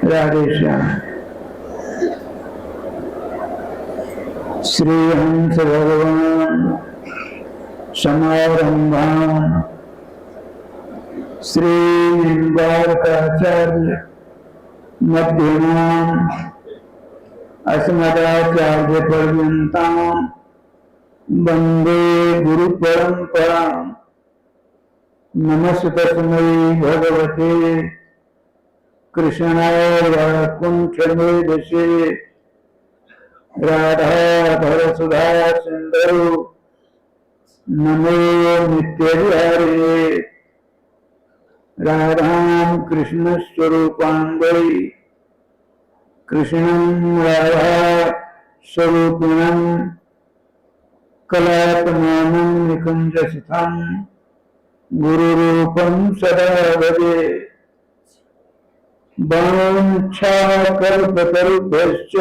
राधे श्याम। श्री हंस भगवान समारंभां श्री निम्बारकाचार्य मध्यमां अस्मदाचार्य पर्यन्तां वंदे गुरु परंपरां। नमस्तस्मै भगवते कृष्णाय कुंठमेधसे राधाधर सुधा सिंधु नमो नित्यविहारिणे राधां कृष्ण स्वरूपांगै कृष्णं राधा स्वरूपिणं कलात्मानं निकुंजस्थितं गुरुरूपं सदा भजे। वाञ्छाकल्पतरुभ्यश्च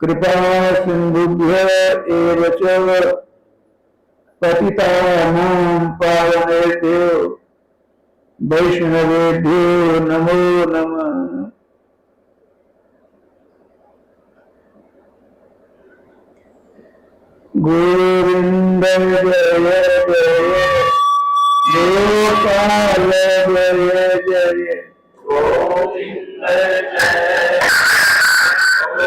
कृपा सिन्धुभ्य एव च पतितानां पावनेभ्यो वैष्णवेभ्यो नमो नमः। गोविंद जय जय गोपाल जय जय गोविंद जय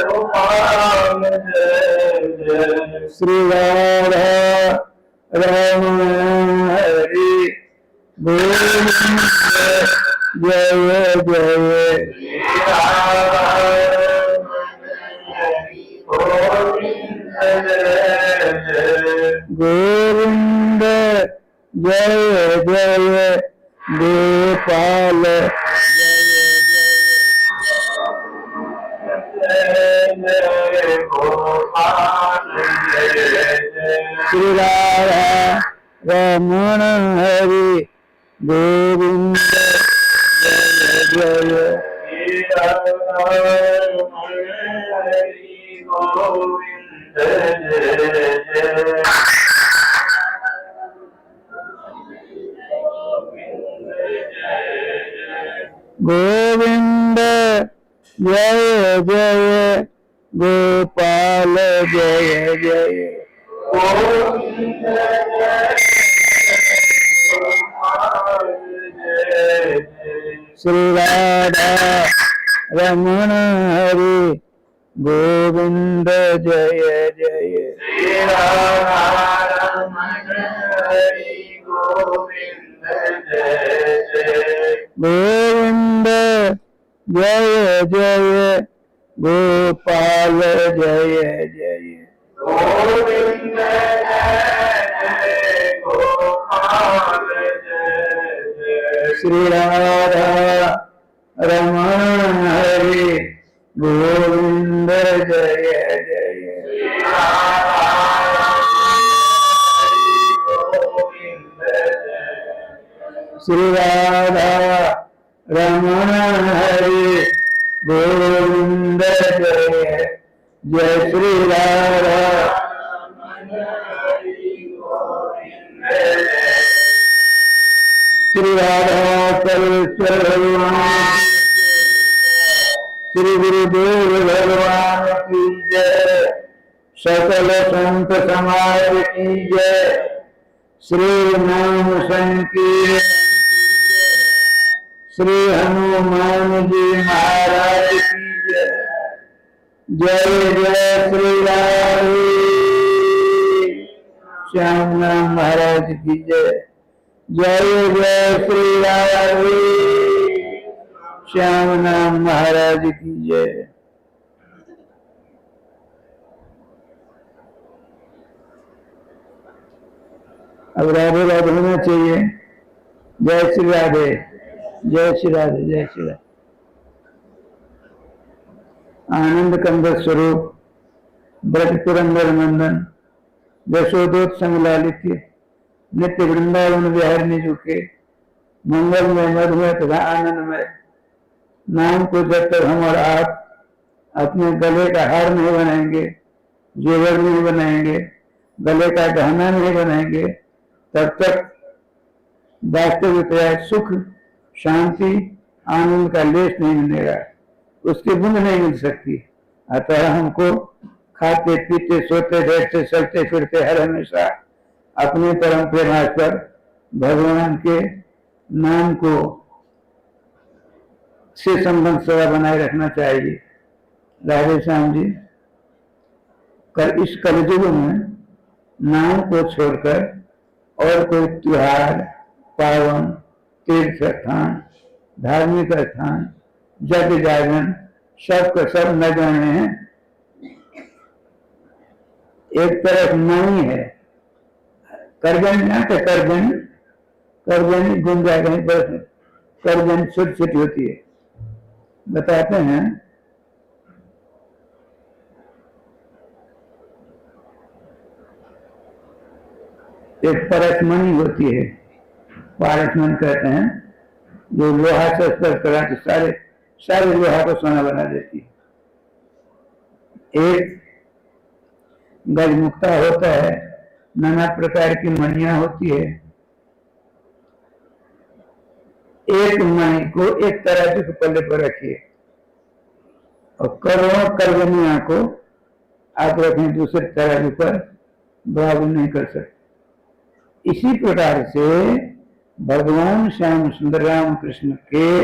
गोपाल जय जय। श्री राधा रमण हरि गोविंद जय जय गोविंद जय जय गोपाल श्री राधा रमण हरि गोविंद जय जय गोविंद जय जय गोपाल जय जय गोविंद श्री राधा रमण हरि गोविंद जय जय श्री राधा रमण हरि गोविंद जय जय गोविंद जय जय गोपाल जय जय गोविंद जय गोपाल जय श्री राधा रमण हरि गोविंद जय जय श्री राधा रमण हरि गोविंद जय जय श्री राधा श्री राधा कलेश्वर भगवान श्री गुरुदेव भगवान की जय। सकल संत समाज की जय। श्री नाम संकीर्तन श्री हनुमान जी महाराज की जय। जय जय श्री राधे श्याम नाम महाराज की जय। जय जय श्री राधे श्याम नाम महाराज की जय। अब राधे राधे होना चाहिए। जय श्री राधे जय श्री राधे जय श्री राधे। आनंद कंद स्वरूप ब्रज पुरंदर नंदन यशोदोत्संग लालित्य नित्य वृंदावन विहारिणी के मंगलमय मधुमय तथा आनंदमय नाम को जब तक हम और आप अपने गले का हार नहीं बनाएंगे, जेवर नहीं बनाएंगे, गले का गहना नहीं बनाएंगे, तब तक वास्तविक सुख, शांति, आनंद का लेस नहीं मिलेगा, उसकी बूंद नहीं मिल सकती। अतः हमको खाते पीते सोते बैठते चलते फिरते हर हमेशा अपने परम प्रभास भगवान के नाम को से संबंध सदा बनाए रखना चाहिए। राधे श्याम जी, इस कलयुग में नाम को छोड़कर और कोई त्योहार, पावन, तीर्थ स्थान, धार्मिक स्थान, यज्ञ जागरण सब का सब न जाने हैं। एक तरफ नहीं है, करजन ना तो करजन गुम जाएगा, बस करजन छोटी छोटी होती है। बताते हैं एक परसमणि होती है, पारसमणि कहते हैं, जो लोहा से स्पर्श करा तो सारे लोहा को सोना बना देती है। एक गजमुक्ता होता है, नाना प्रकार की मणियां होती है। एक मणि को एक तराजू के पल्ले पर रखिए और करोड़ों करगनिया को आप रखें दूसरे तराजू पर, बराबर नहीं कर सकते। इसी प्रकार से भगवान श्याम सुंदर राम कृष्ण के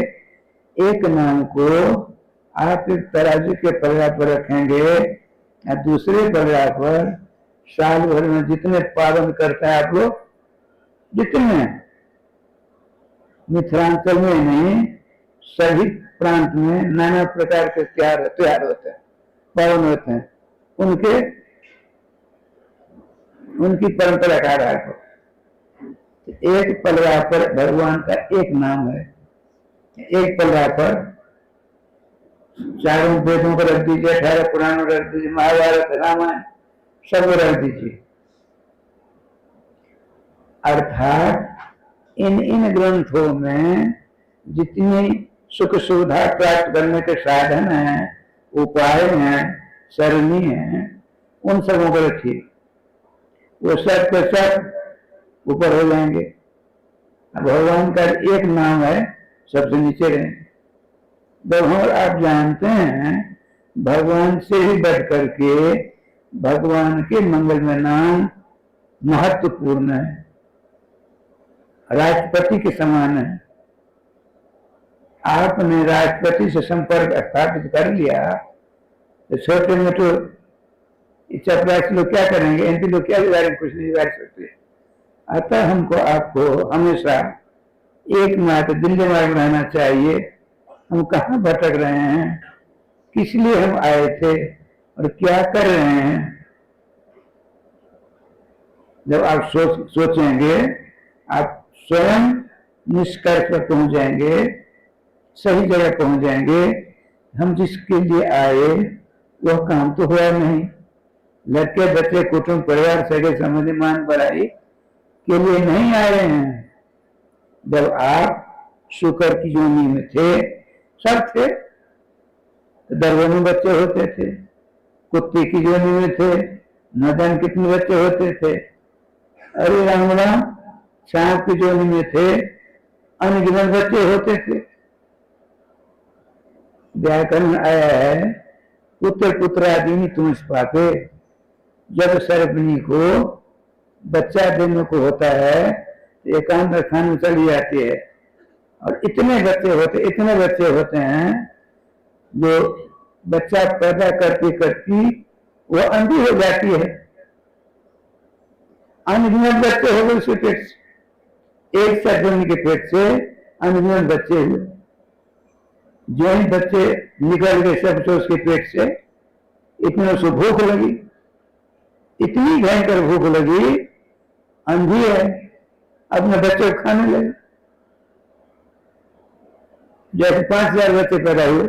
एक नाम को आप एक तराजू के पल्ला पर रखेंगे या दूसरे पल्ला पर, साल भर में जितने पालन करता है आप लोग, जितने मिथिलांचल में नहीं सभी प्रांत में नाना प्रकार के त्योहार होते हैं, पावन होते हैं, उनकी परंपरा का आधार पर एक पलड़ा पर भगवान का एक नाम है। एक पलड़ा पर चारों वेदों को रख दीजिए, 18 पुराणों को रख दीजिए, महाभारत रामायण सब रख दीजिए। अर्थात इन ग्रंथों में जितनी सुख सुविधा प्राप्त करने के साधन हैं, उपाय हैं, सरणी हैं, उन सबों को रखिए, वो सब के सब ऊपर हो जाएंगे। भगवान का एक नाम है, सबसे नीचे रहेंगे। जब हम आप जानते हैं भगवान से ही बढ़ करके भगवान के मंगलमय नाम महत्वपूर्ण है, राष्ट्रपति के समान है। आपने राष्ट्रपति से संपर्क स्थापित कर लिया तो छोटे मोटे चपरासी लोग क्या करेंगे, एमपी लोग क्या बिगाड़ेंगे, कुछ नहीं बिगाड़ सकते। अतः हमको आपको हमेशा एक मात्र दिल दिमाग में रहना चाहिए, हम कहाँ भटक रहे हैं, किस लिए हम आए थे और क्या कर रहे हैं। जब आप सोचेंगे आप स्वयं निष्कर्ष पर पहुंच जाएंगे, सही जगह पहुंच जाएंगे। हम जिसके लिए आए वह काम तो हुआ नहीं। लड़के बच्चे कुटुंब परिवार सगे संबंधी मान बढ़ाई के लिए नहीं आए हैं। जब आप शुक्र की योनि में थे, सब थे, दरबार बच्चे होते थे, कुत्ते की योनि में थे, न जान कितने बच्चे होते थे। अरे राम राम, सांप की योनि में थे, अनगिनत बच्चे होते थे। व्याकरण आया है, पुत्र पुत्रादि तुम पाके। जब सर्पनी को बच्चा देने को होता है, एकांत स्थान में चली जाती है और इतने बच्चे होते हैं जो बच्चा पैदा करती करती वो अंधी हो जाती है। अनगिनत बच्चे हो गए उसके पेट से, एक सर्पनी के पेट से अनगिनत बच्चे हुए। जो ही बच्चे निकल गए सब तो उसके पेट से, इतने उसे भूख लगी, इतनी भयंकर भूख लगी, अंधी है, अपने बच्चे को खाने लगे। जैसे 5000 बच्चे पैदा हुए,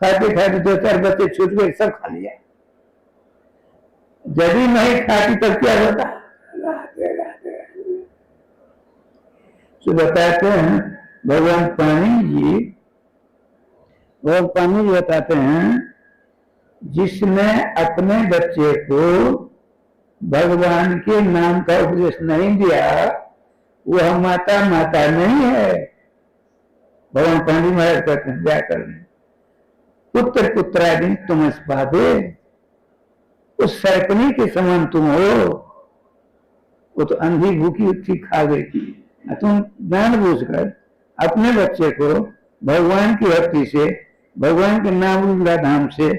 खाते खाते 2-4 बच्चे छूट गए, सब खा लिया। यदि नहीं खाती तब क्या होता? तो बताते हैं भगवान पानी जी बताते हैं, जिसने अपने बच्चे को भगवान के नाम का उपदेश नहीं दिया वह माता नहीं है। भगवान पांडे महाराज कहते हैं ब्याह कर लें, पुत्र पुत्रादि तुम इस बाधे, उस सरपनी के समान तुम हो। वो तो अंधी भूखी थी, खा गई, तुम जानबूझकर अपने बच्चे को भगवान की भक्ति से, भगवान के नाम धाम से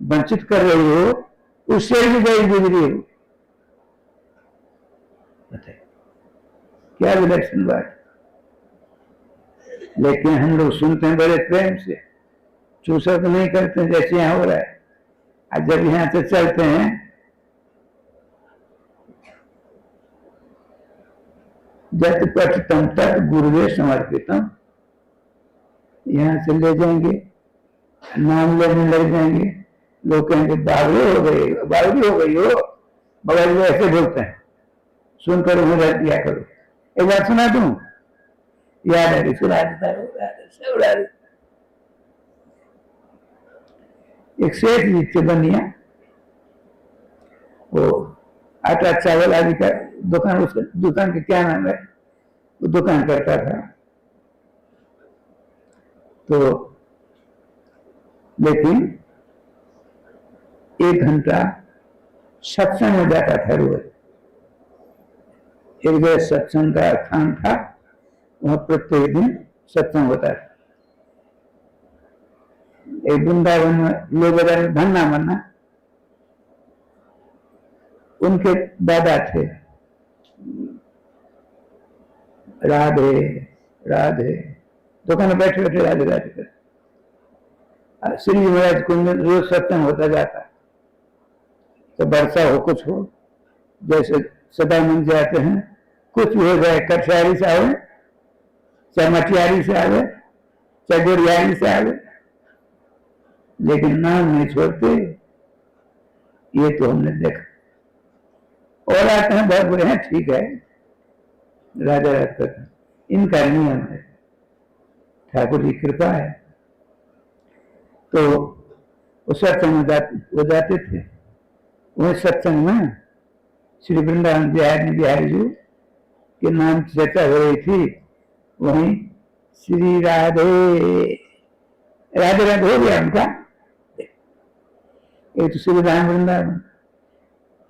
वंचित कर रही हो, उससे भी बड़ी गुजरी हो। क्या विलक्षण बात। लेकिन हम लोग सुनते हैं बड़े प्रेम से, चूसा तो नहीं करते जैसे यहां हो रहा है। आज जब यहां से चलते हैं जत पठितम तत् गुरुवे समर्पितम, यहां से ले जाएंगे, नाम लेने लग जाएंगे, लोग कहेंगे बावली हो गई, बावली हो गई हो। बगल में ऐसे बोलते हैं, सुनकर उन्हें रख दिया करो। एक बात सुना दूं, याद है, सुना देता है। एक सेठ जी थे बनिया, वो आटा चावल आदि का दुकान, उसका दुकान का क्या नाम है, वो दुकान करता था। तो लेकिन 1 घंटा सत्संग में जाता था रोज। एक जगह सत्संग का स्थान था, वहां प्रत्येक दिन सत्संग होता था। एक वृंदावन में लोग धन्ना मन्ना, उनके दादा थे, राधे राधे, दुकान में बैठे बैठे राधे राधे करते। श्री महाराज कुंज में रोज सत्संग होता जाता, तो वर्षा हो कुछ हो, जैसे सदानंद जाते हैं, कुछ भी हो जाए, कठियारी से आवे, चाहे मटियारी से आवे, चाहे गोरियारी से आवे, लेकिन नाम नहीं छोड़ते। ये तो हमने देखा। और आते हैं बहुत बुरे हैं, ठीक है, राजा राज करते, इनका नियम है, ठाकुर जी कृपा है। तो उस सत्संग में वो जाते थे। वही सत्संग में श्री वृंदावन बिहारी जी के नाम की चर्चा हो रही थी। वहीं श्री राधे राधे राधे हो गया उनका। एक तो श्री राम वृंदावन,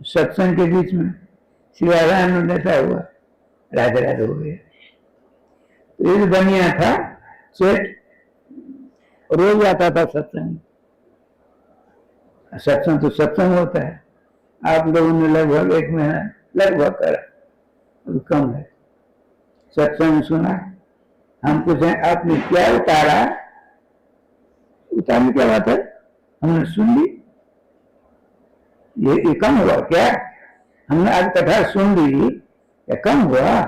सत्संग के बीच में श्री राधा ऐसा हुआ, राधे राधे हो गया। तो ये बनिया था सेठ, रोज आता था सत्संग। सत्संग तो सत्संग होता है, आप लोगों ने लगभग 1 महीना लगभग करा, अभी कम है, सत्संग सुना। हम पूछे आपने क्या उतारा, उतारने क्या बात है, हमने सुन ली, ये कम हुआ क्या, हमने आज कथा सुन ली, क्या कम हुआ।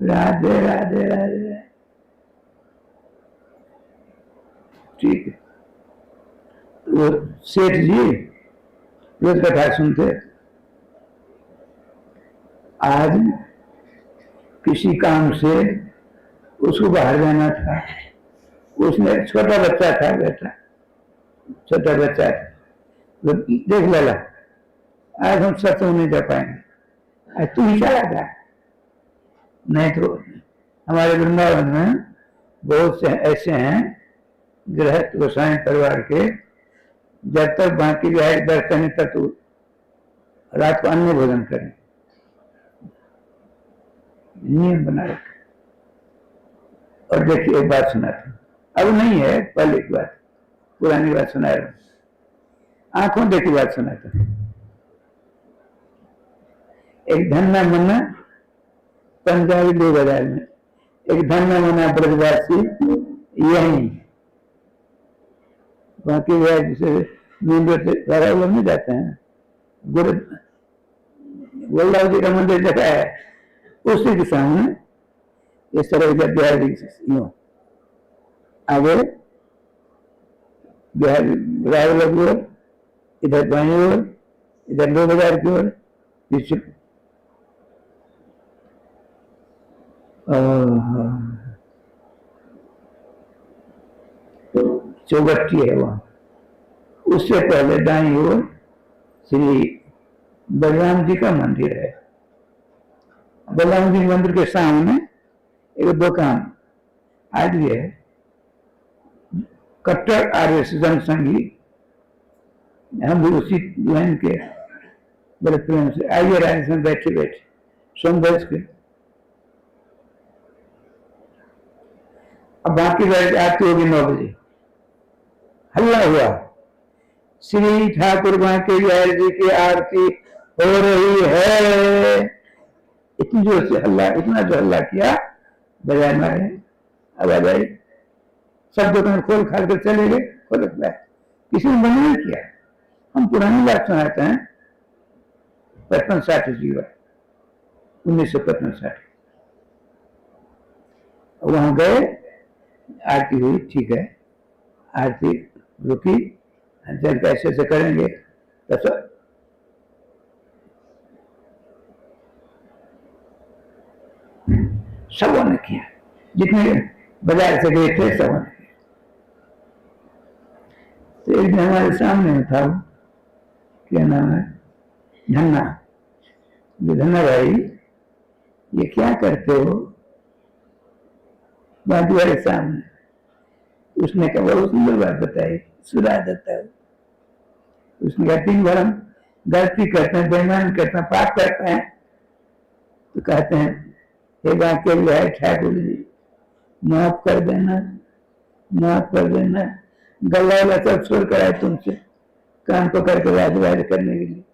राधे राधे राधे, ठीक है। वो सेठ जी रोज कथा सुनते। आज किसी काम से उसको बाहर जाना था, उसने छोटा बच्चा था, बेटा छोटा बच्चा था, तो देख लेला आज हम सत्संग नहीं जा पाएंगे, आज तू ही चला था। नहीं तो हमारे वृंदावन में बहुत से ऐसे हैं गृहस्थ गोसाई परिवार के, जब तक बाकी बिहारी दर्शन तक तो रात को अन्न भोजन करें, नियम बना रखे। और देखिए एक बात सुना था, अब नहीं है, पहले की बात, पुरानी बात सुना रहा हूं, आंखों देखी बात सुना था। एक धन्ना मन्ना पंजाबी 2000 में, एक धन्ना मन्ना ब्रजवासी यही, बाकी जैसे सारा लोग नहीं जाते हैं, गुरु गोलदाव जी का मंदिर देखा है, उसी के सामने इस तरह इधर बिहारी आगे बिहारी रायगढ़ की ओर, इधर बाई ओर, इधर 2000 की ओर, पीछे चौगट्टी है वहां। उससे पहले दाईं ओर श्री बलराम जी का मंदिर है। बलराम जी मंदिर के सामने एक दुकान, आज ये कट्टर आरएसएस जनसंघी, हम भी उसी लाइन के बड़े प्रेम से आइए राजस्थान में बैठे बैठे सोमदर्श के। अब बाकी बैठ आती होगी 9 बजे, हल्ला हुआ, श्री ठाकुर बांके बिहारी जी की आरती हो रही है। इतनी जोर से हल्ला, इतना जो हल्ला किया बजाय मारे, अब आ जाए सब दुकान खोल खाल कर चले गए, खोल है किसी ने बंद नहीं किया। हम पुरानी बात सुनाते हैं, 55-60 जीवा 1955-60 वहां गए, आरती हुई, ठीक है, आरती रुकी, जब कैसे से करेंगे तो सबों ने किया, जितने बाजार से गए थे सबों ने किया। तो एक दिन हमारे सामने था, क्या नाम है, धन्ना, धन्ना भाई ये क्या करते हो बाजू वाले सामने। उसने कहा बहुत सुंदर बात बताई, सुना देता है। उसने कहा 3 बार हम गलती करते हैं, बेईमान करते हैं, पाप करते हैं, तो कहते हैं हे बांके बिहारी ठाकुर जी माफ कर देना, माफ कर देना, गला वाला सब छोड़ कर आए तुमसे, कान पकड़ कर राजवाज करने के लिए।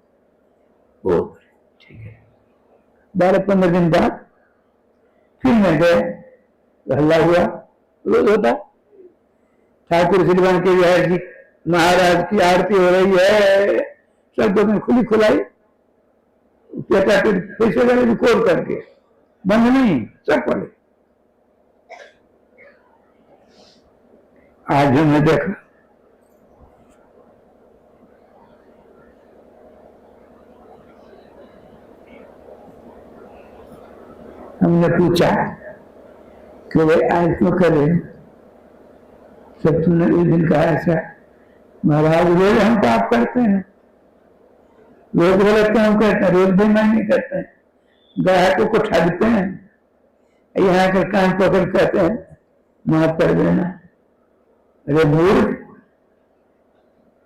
ओ ठीक है। 12-15 दिन बाद फिर मैं गए, हल्ला हुआ, रोज होता, ठाकुर श्री बांके बिहारी जी महाराज की आरती हो रही है, सब में खुली खुलाई, फिर से खोल करके, बंद नहीं, सब पड़े। आज हमने देखा हमने पूछा कि भाई आज क्यों करे, सब तुमने उस दिन कहा ऐसा। महाराज रोज हम पाप करते हैं, रोज गलत काम करते हैं, रोज बेईमानी करते हैं, ग्राहकों को ठगते हैं, यहाँ कर कान पकड़ कहते हैं माफ कर देना। अरे मूर्ख,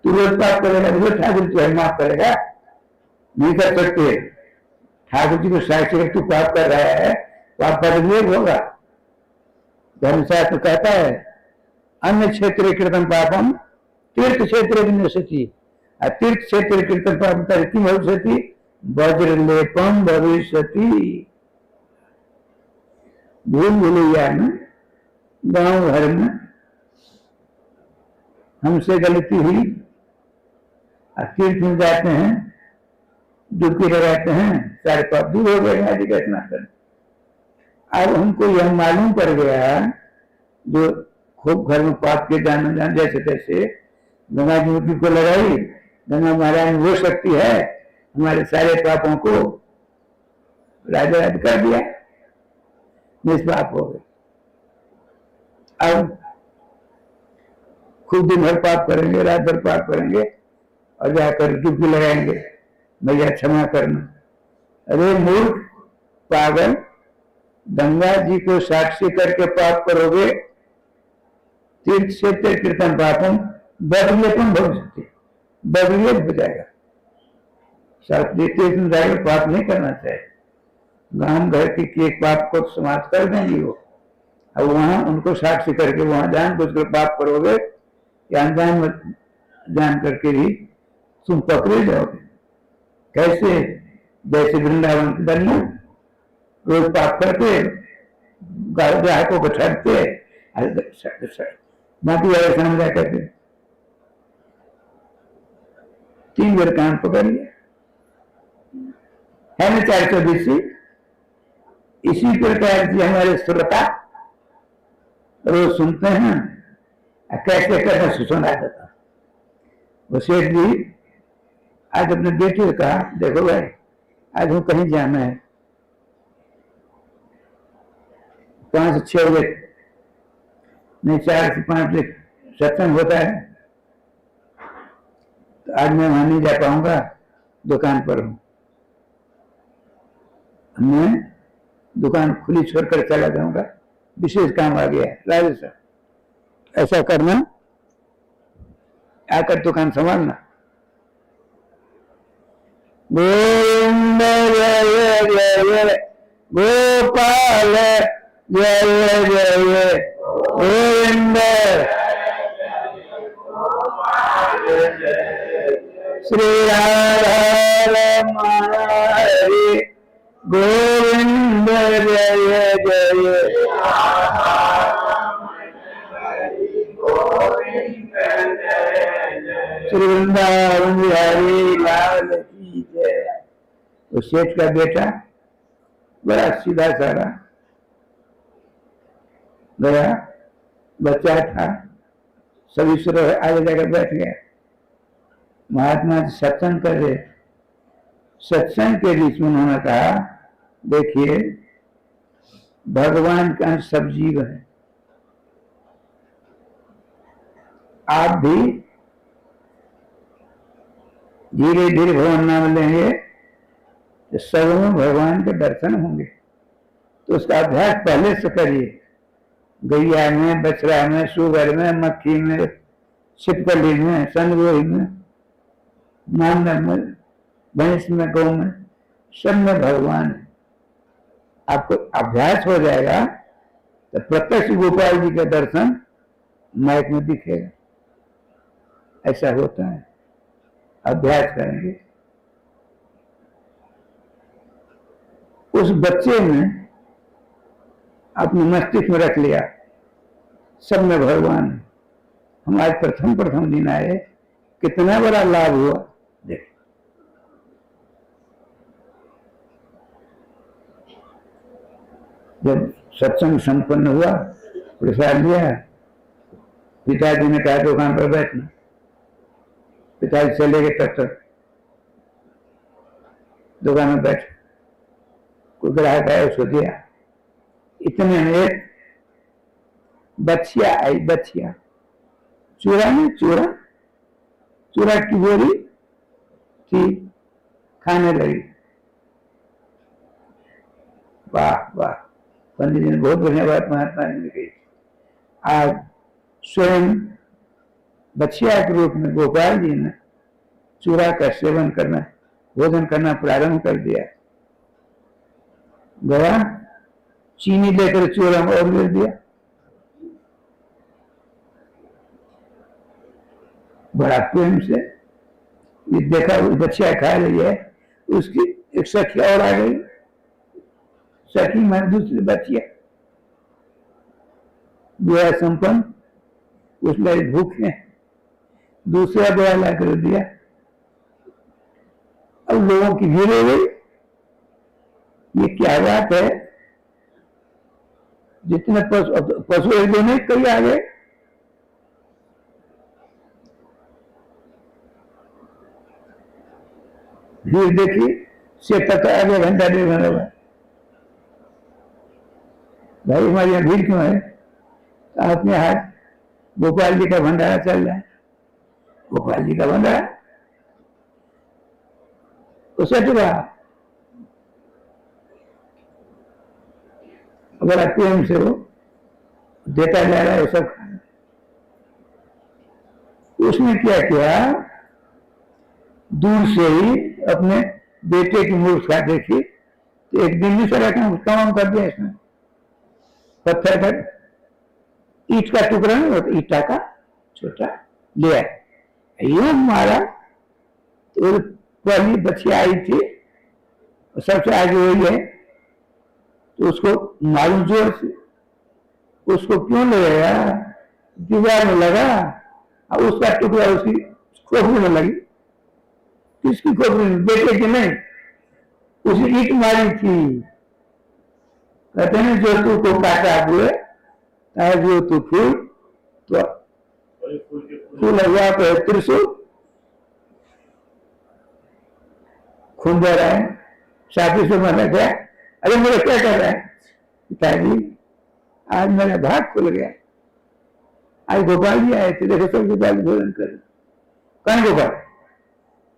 तू रोज पाप करेगा, रोज ठाकुर तुझे माफ करेगा? नहीं कर सकते। ठाकुर जी को साक्षी तू पाप कर रहा है, पाप बदलेग होगा। धर्मशास्त्र कहता है अन्य क्षेत्र कृतम पापम तीर्थ क्षेत्र विनश्यति, तीर्थ क्षेत्र कृतम पापम किम भविष्यति, वज्रलेपम भविष्यति। भूल भुलैया में गांव घर में हमसे गलती हुई, तीर्थ में जाते हैं, डुबकी लगाते हैं, सारे पाप दूर हो गए। आदि का स्नान कर, अब हमको यह मालूम पड़ गया जो खूब घर में पाप के जान जैसे तैसे गंगा जी डुबकी को लगाई, गंगा महाराज ने वो शक्ति है हमारे सारे पापों को राजा राज कर दिया, निष्पाप हो गए। अब खूब दिन भर पाप करेंगे, रात भर पाप करेंगे और जाकर डुबकी लगाएंगे, भैया क्षमा करना। अरे मूर्ख पागल, गंगा जी को साक्षी करके पाप करोगे, तीर्थ क्षेत्र कीर्तन पापम बदलेपन भविष्य, बदले हो जाएगा। तीर्थ में जाकर पाप नहीं करना चाहिए। गांव घर की एक पाप को समाप्त कर देंगी वो, अब वहां उनको साक्षी करके वहां जान बुझ कर पाप करोगे या अनजान जान करके भी तुम पकड़े जाओगे। कैसे? जैसे वृंदावन के धन्य रोज पाप करके ग्राहकों को ठगते, बाकी वाले सामने करते 3 बार कान पकड़ लिया है ना। 420। इसी प्रकार से हमारे श्रोता रोज सुनते हैं, कैसे कैसे सुना देता। वो सेठ जी आज अपने बेटे को कहा देखो भाई आज हम कहीं जाना है, 5 से 6 बजे नहीं 4 से 5 बजे सत्संग होता है, तो आज मैं वहां नहीं जा पाऊंगा, दुकान पर हूं। मैं दुकान खुली छोड़कर चला जाऊंगा, विशेष काम आ गया है। राजेश ऐसा करना, आकर दुकान संभालना। गोविंद जय जय जय गोपाल जय जय गोविंद श्री राधा रमण हरि गोविंद जय जय श्री वृंदावन बिहारी लाल की जय। तो सेठ का बेटा बड़ा सीधा साधा गया, बच्चा था, सभी सुर आगे जाकर बैठ गया। महात्मा जी सत्संग कर रहे, सत्संग के बीच में उन्होंने कहा, देखिए भगवान का सब जीव है, आप भी धीरे धीरे भगवान नाम लेंगे तो सब में भगवान के दर्शन होंगे। तो उसका अभ्यास पहले से करिए, गैया में, बछड़ा में, सुगर में, मक्खी में, छिपकली में, संगोई में, मानव में, भैंस में, गौ में, सब में भगवान है। आपको अभ्यास हो जाएगा तो प्रत्यक्ष गोपाल जी का दर्शन माइक में दिखेगा। ऐसा होता है, अभ्यास करेंगे। उस बच्चे में अपने मस्तिष्क में रख लिया सब में भगवान है। हम आज प्रथम दिन आए, कितना बड़ा लाभ हुआ। देख जब सत्संग संपन्न हुआ, प्रसाद लिया, पिताजी ने कहा दुकान पर बैठना। पिताजी चले गए तब तक दुकान में बैठ, कोई ग्राहक आया उसको दिया। इतने में एक बच्चिया आई, बच्चिया चूरा में चूरा की बोरी थी, खाने लगी। वाह वाह, पंडित जी ने बहुत बढ़िया बात महात्मा जी ने कही। आज स्वयं बच्चिया के रूप में गोपाल जी ने चूरा का सेवन करना, भोजन करना प्रारंभ कर दिया। गया, चीनी लेकर चूरा में और ले दिया। बड़ा प्रेम से ये देखा, बच्चिया खा रही है, उसकी एक सखी और आ गई। सखी मैंने दूसरी बच्चिया, बुआ संपन्न, उस लगे भूखे, दूसरा बुआ ला कर दिया। अब लोगों की भीड़ हो गई, ये क्या बात है, जितने पशु एक दो नहीं कई आ गए। भीड़ देखी, से पता आगे घंटा 1.5 घंटा हुआ। भाई हमारे यहाँ भीड़ क्यों है? तो अपने हाथ गोपाल जी का भंडारा चल रहा है। गोपाल जी का भंडारा तो सच रहा, अगर आप प्रेम से हो देता जा रहा है वो सब। उसने क्या किया, दूर से ही अपने बेटे की मूर्खता देखी, तो एक दिन भी सारा काम कर दिया इसने। पत्थर का, ईट का टुकड़ा नहीं होता, ईटा का छोटा लिया, यूं मारा तो पहली बच्चिया आई थी, सबसे आगे वही है, तो उसको मालूम जोर से, उसको क्यों लगाया, दीवार में लगा और उसका टुकड़ा उसकी खोपड़ी में लगी। किसकी खोपड़ी में? बेटे की नहीं, उसी ईट मारी थी। कहते हैं जो तू को काटा हुए जो तू फूल, तो फूल हुआ तो त्रिशूल, खून बह रहा है, साथी से मना गया, अरे मेरा क्या कर रहा है? पिताजी आज मेरा भाग खुल गया, आज गोपाल जी आए थे, देखो सब गोपाल भोजन कर। कौन गोपाल?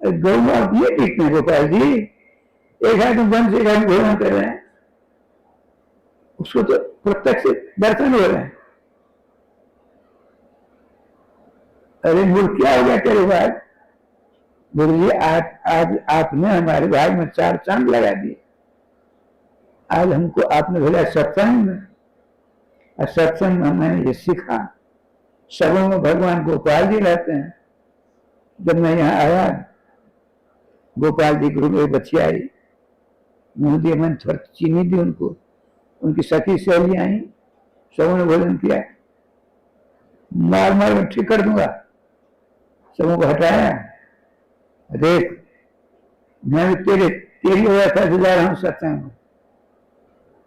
गौ आप ये देखते हैं गोपाल जी, एक आदमी बंद से एक आदमी भोजन कर रहे हैं, उसको तो प्रत्यक्ष दर्शन हो रहे हैं। अरे मूर्ख, क्या हो गया तेरे भाई? गुरु जी आज आपने हमारे भाग में 4 चांद लगा दिए। आज हमको आपने भेजा सत्संग में, और सत्संग में मैंने ये सीखा, सबों में भगवान गोपाल जी रहते हैं। जब मैं यहाँ आया, गोपाल जी गुरु में बच्ची आई, मुँह दिए, मैंने थोड़ी चीनी दी उनको, उनकी सखी सहेली आई, सबों ने भोजन किया, मार मार मैं ठीक कर दूंगा। सबों को हटाया, देख मैं भी तेरी व्यवस्था से जा रहा हूँ सत्संग में,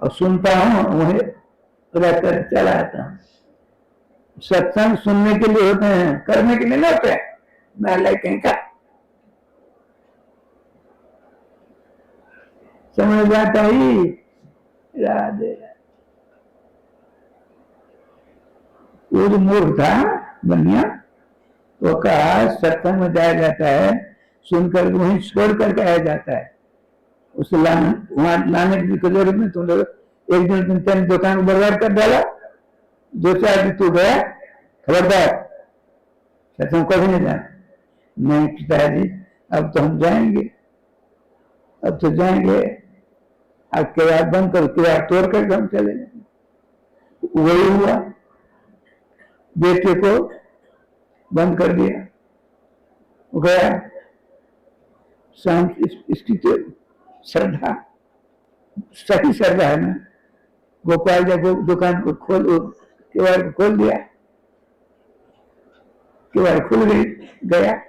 और सुनता हूँ वही रहकर चला आता हूँ। सत्संग सुनने के लिए होते हैं, करने के लिए नहीं होते हैं। मैं कहीं का समझ जाता ही। राधे वो जो मूर्ख था बनिया, वो कहा सत्संग में जाया जाता है, सुनकर वहीं छोड़ करके आया जाता है, उसे वहां लाने की जरूरत नहीं। तुम लोग एक दिन तेरी दुकान को बर्बाद कर डाला, 2-4 दिन तू गया, खबरदार सत्संग कभी नहीं जाना। नहीं पिताजी, अब तो हम जाएंगे, अब तो जाएंगे, अब किवाड़ बंद कर, किवाड़ तोड़ करके हम चले जाएंगे। वही हुआ, बेटे को बंद कर दिया, गया। शाम इसकी तो श्रद्धा, सही श्रद्धा है ना। गोपाल जब दुकान को किवाड़ को खोल दिया, किवाड़ खुल गई, गया,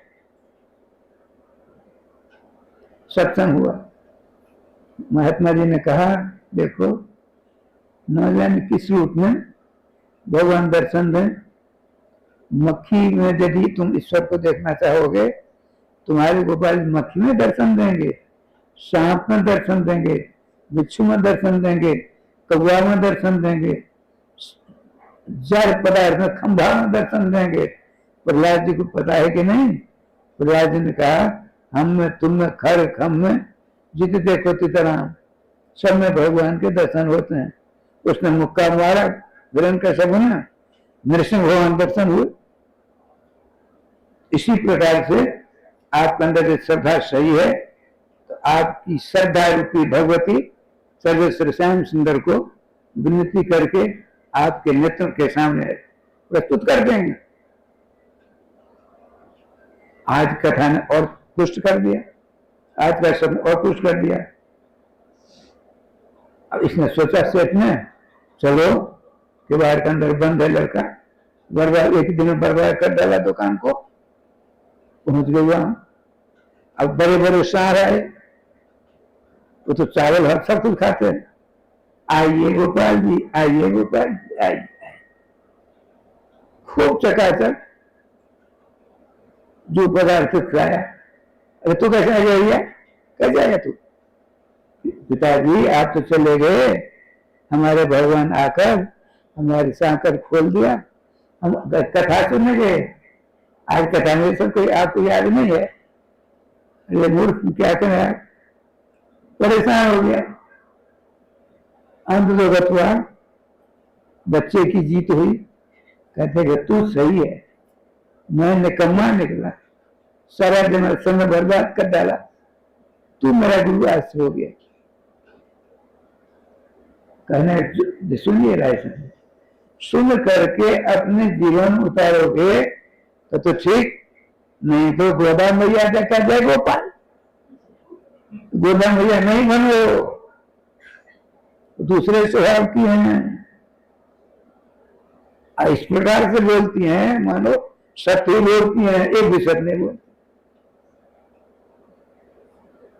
सत्संग हुआ। महात्मा जी ने कहा, देखो न जाने किस रूप में भगवान दर्शन दें। मक्खी में यदि तुम ईश्वर को देखना चाहोगे, तुम्हारे गोपाल मक्खी में दर्शन देंगे, सांप में दर्शन देंगे, बिच्छू में दर्शन देंगे, कौवा में दर्शन देंगे, जड़ पदार्थ में खंभा में दर्शन देंगे। प्रहलाद जी को पता है कि नहीं? प्रहलाद जी ने कहा, हम में, तुम में, खर खम में, जित देखो तितराम, सब में भगवान के दर्शन होते हैं। उसने मुक्का मारा, ग्रहण कैसा बना, नृसिंह भगवान दर्शन हुए। इसी प्रकार से आपके अंदर जो श्रद्धा सही है, तो आपकी श्रद्धा रूपी भगवती सर्वेश्वर श्याम सुंदर को विनती करके आपके नेत्र के सामने प्रस्तुत कर देंगे। आज कथा ने और पुष्ट कर दिया, आज का शब्द और पुष्ट कर दिया। अब इसने सोचा सेठ ने, चलो किवाड़ के अंदर बंद है लड़का, बर्बाद, एक दिन में बर्बाद कर डाला दुकान को, पहुंच गए वहां। अब बड़े बड़े सार आए, वो तो चावल हर सब कुछ खाते हैं। आइए गोपाल जी, आइए गोपाल जी, आइए। खूब चकाचक जो पदार्थ खिलाया। अरे तू कैसे आ जाइए, कैसे आया तू? पिताजी आप तो चले गए, हमारे भगवान आकर हमारी सांकर खोल दिया, हम कथा सुनने गए। आज कथा में सब कोई आपको याद नहीं है। अरे मूर्ख, क्या करें, परेशान हो गया। अंत जगत हुआ, बच्चे की जीत हुई। कहते कि तू सही है, मैं निकम्मा निकला, सारा दिन समय बर्बाद कर डाला, तू मेरा गुरु आज हो गया। कहने सुनिए राय साहब, सुन करके अपने जीवन उतारोगे तो ठीक, नहीं तो गोदा मैया देखा जाए गोपाल, गोदा मैया नहीं बनो, दूसरे स्वभाव की हैं। इस प्रकार से बोलती हैं मानो सत्य बोलती हैं, एक भी सत्य नहीं बोलती।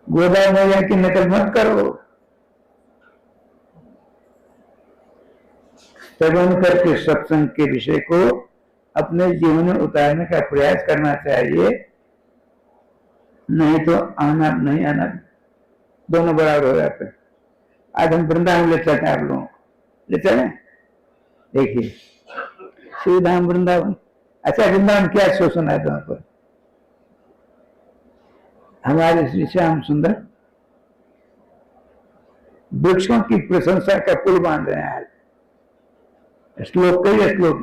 गोदा मैया की नकल मत करो। श्रवण करके सत्संग के विषय को अपने जीवन में उतारने का प्रयास करना चाहिए, नहीं तो आना नहीं आना दोनों बराबर हो जाते। आज हम वृंदावन ले चलते हैं, आप लोगों ले चले। देखिए श्री धाम वृंदावन। अच्छा, वृंदावन क्या सो सुना था पर हमारे श्री श्याम सुंदर वृक्षों की प्रशंसा का पुल बांध रहे हैं। आज श्लोक कई श्लोक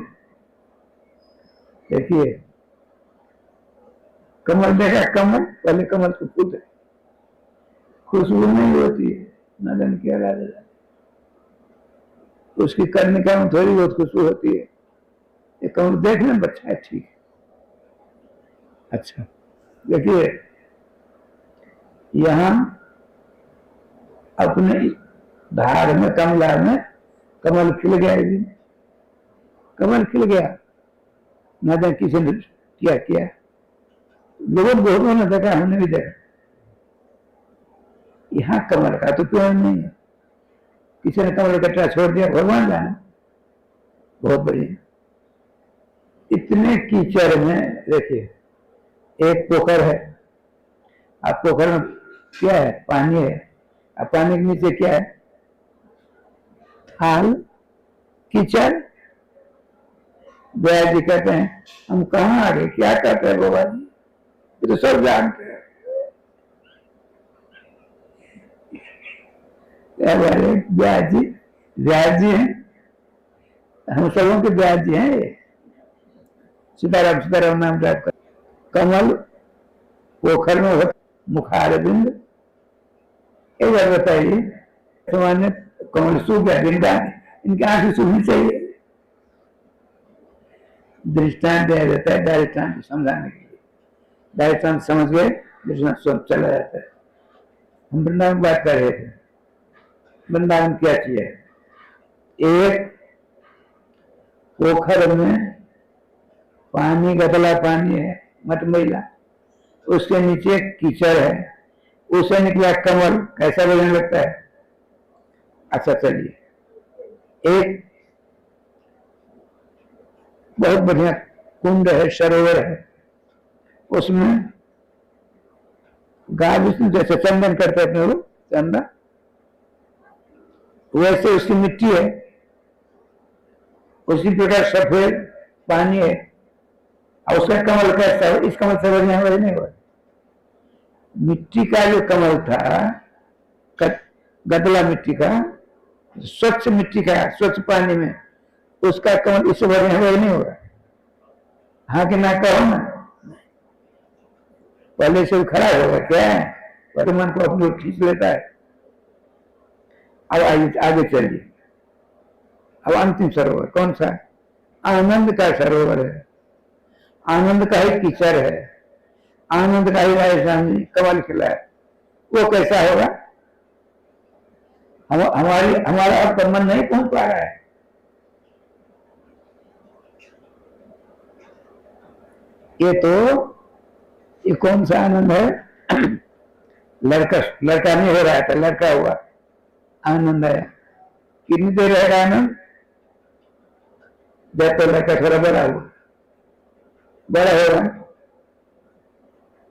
देखिए, कमल देखा, कमल पहले कमल के फूल खुशबू नहीं होती है, न जाने क्या राजा, उसकी कर्णिका में थोड़ी बहुत खुशबू होती है। ये कमल देखने में अच्छा है, ठीक है। अच्छा देखिए, यहां अपने धार में, कमला में कमल खिल गया, कमल खिल गया, न जाने किसी ने क्या किया, लोगों ने देखा, हमने भी देखा। यहां कमल का तो क्यों नहीं है, किसी ने कमल इकट्ठा छोड़ दिया, भगवान जाने। बहुत बढ़िया। इतने कीचड़ में देखिए, एक पोखर है, अब पोखर में क्या है, पानी है, अब पानी के नीचे क्या है, थाल, कीचड़। व्यास जी कहते हैं, हम कहाँ आ गए, क्या कहते हैं बाबा जी, ये तो सब जानते हैं। क्या बोले, व्यास जी हैं, हम सबों के व्यास जी हैं। ये सीताराम सीताराम नाम जाप कर, कमल पोखर में हो, मुखार बिंद, एक बार बताइए, सामान्य कमल सूख गया, बिंदा, इनकी आंखें सूखनी चाहिए। दृष्टांत दिया जाता है, दृष्टांत समझाने के लिए, दृष्टांत समझ गए, दृष्टांत सब चला जाता है। हम वृंदावन बात कर रहे थे, वृंदावन क्या चीज है, एक पोखर में पानी, गदला पानी है, मटमैला, उसके नीचे कीचड़ है, उसे निकला कमल, कैसा लगने लगता है। अच्छा चलिए, एक बहुत बढ़िया कुंड है, सरोवर है, उसमें गाय विष्णु जैसे चंदन करते अपने लोग, चंदन, वैसे उसकी मिट्टी है, उसी प्रकार सफेद पानी है, और उसका कमल कैसा है, इस कमल से बढ़िया वही नहीं हुआ। मिट्टी का जो कमल था, गदला मिट्टी का, स्वच्छ मिट्टी का, स्वच्छ पानी में, उसका कमल इससे बढ़िया वही नहीं होगा। हाँ कि ना कहो ना, पहले से खड़ा होगा क्या है, पर मन को अपने खींच लेता है। अब आगे चलिए, अब अंतिम सरोवर कौन सा, आनंद का सरोवर है, आनंद का ही कीचड़ है, आनंद का ही राजस्थान कमल खिला है, वो कैसा होगा। हमारा अब तक मन नहीं पहुंच पा रहा है। ये कौन सा आनंद है, लड़का नहीं हो रहा था, लड़का हुआ, आनंद है। कितनी देर रहेगा आनंद, जब तो लड़का थोड़ा बड़ा हुआ, बड़ा होगा,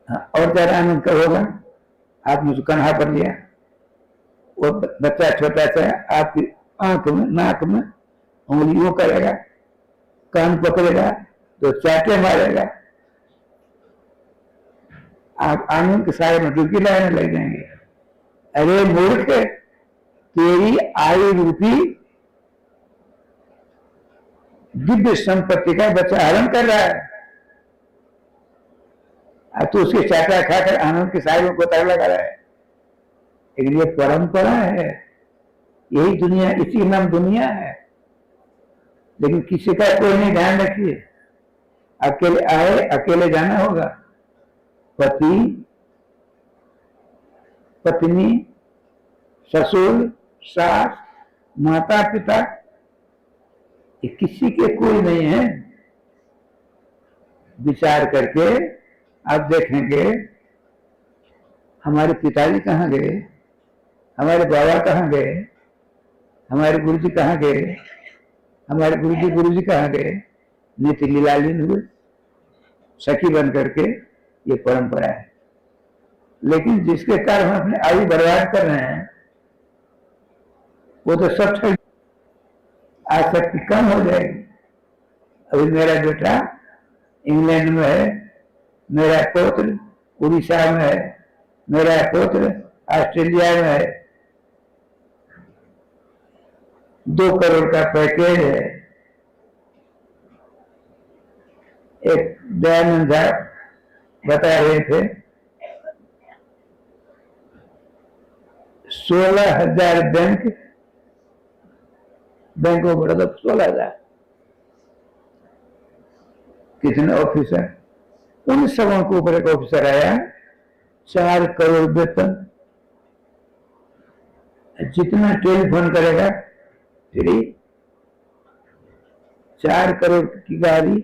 और ज्यादा आनंद कब होगा, आप मुझे कन्हा पर लिया, वो बच्चा छोटा सा आपकी आंख में, नाक में उंगलियों करेगा, कान पकड़ेगा तो चाटे मारेगा, आप आनंद के सारे में डुबकी लगाने लग जाएंगे। अरे मूर्ख, तेरी आयु रूपी दिव्य संपत्ति का बच्चा हरण कर रहा है, अब तो उसके चाटा खाकर आनंद के सारे में गोता लगा रहा है। लेकिन ये परंपरा है, यही दुनिया, इसी नाम दुनिया है। लेकिन किसी का कोई नहीं, ध्यान रखिए, अकेले आए अकेले जाना होगा। पति, पत्नी, ससुर, सास, माता पिता, ये किसी के कोई नहीं है। विचार करके आप देखेंगे, हमारे पिताजी कहाँ गए, हमारे बाबा कहाँ गए, हमारे गुरुजी कहाँ गए, हमारे गुरुजी कहाँ गए, नित्य लीलालीन हुए सखी बन करके। ये परंपरा है। लेकिन जिसके कारण हम अपने आयु बर्बाद कर रहे हैं, वो तो सब छोड़, आसक्ति कम हो जाएगी। अभी मेरा बेटा इंग्लैंड में है, मेरा पुत्र उड़ीसा में है, मेरा पुत्र ऑस्ट्रेलिया में है, 2 करोड़ का पैकेज है, एक दयानंद बता रहे थे 16,000 बैंक ऑफ बड़ौदा 16,000 कितने ऑफिसर, उन सबों के ऊपर एक ऑफिसर आया 4 करोड़ वेतन, जितना टेलीफोन करेगा फ्री, 4 करोड़ की गाड़ी,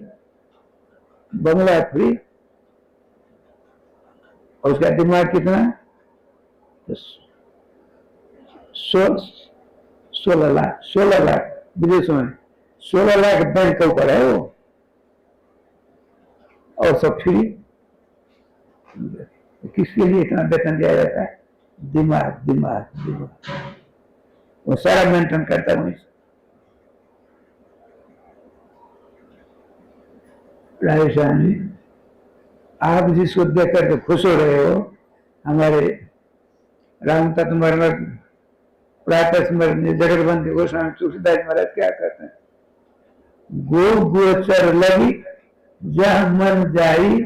बंगला फ्री, और उसका दिमाग कितना 16 लाख विदेशों में 16 लाख बैंक के ऊपर है वो, और सब फ्री। किसके लिए इतना वेतन दिया जाता है? दिमाग दिमाग दिमाग, वो सारा मेंटेन करता है। राजस्थान जी, आप जिसको देख करके खुश हो रहे हो, हमारे राम तत्व प्रातः स्मरण जगतबंदी गोस्वामी तुलसीदास महाराज क्या कहते हैं? गो गोचर लगी जह मन जाई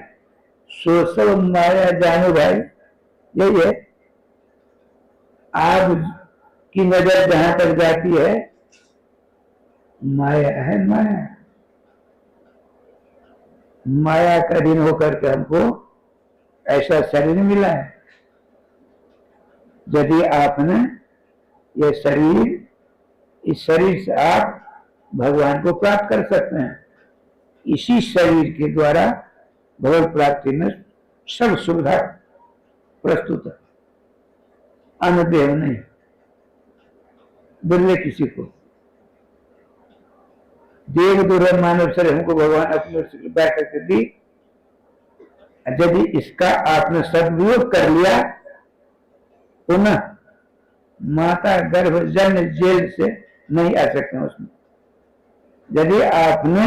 सो सब माया जानो भाई। यही है, आप की नजर जहां तक जाती है माया है, माया माया का दिन होकर के हमको ऐसा शरीर मिला है। यदि आपने ये शरीर, इस शरीर से आप भगवान को प्राप्त कर सकते हैं। इसी शरीर के द्वारा भगवत प्राप्ति में सब सुविधा प्रस्तुत है, अनुदेव नहीं, बिरले किसी को। देव दुर्लभ मानव शरीर हमको भगवान अपने कृपा करके दी। यदि इसका आपने सदुपयोग कर लिया, पुनः माता गर्भ जन्म जेल से नहीं आ सकते उसमें। यदि आपने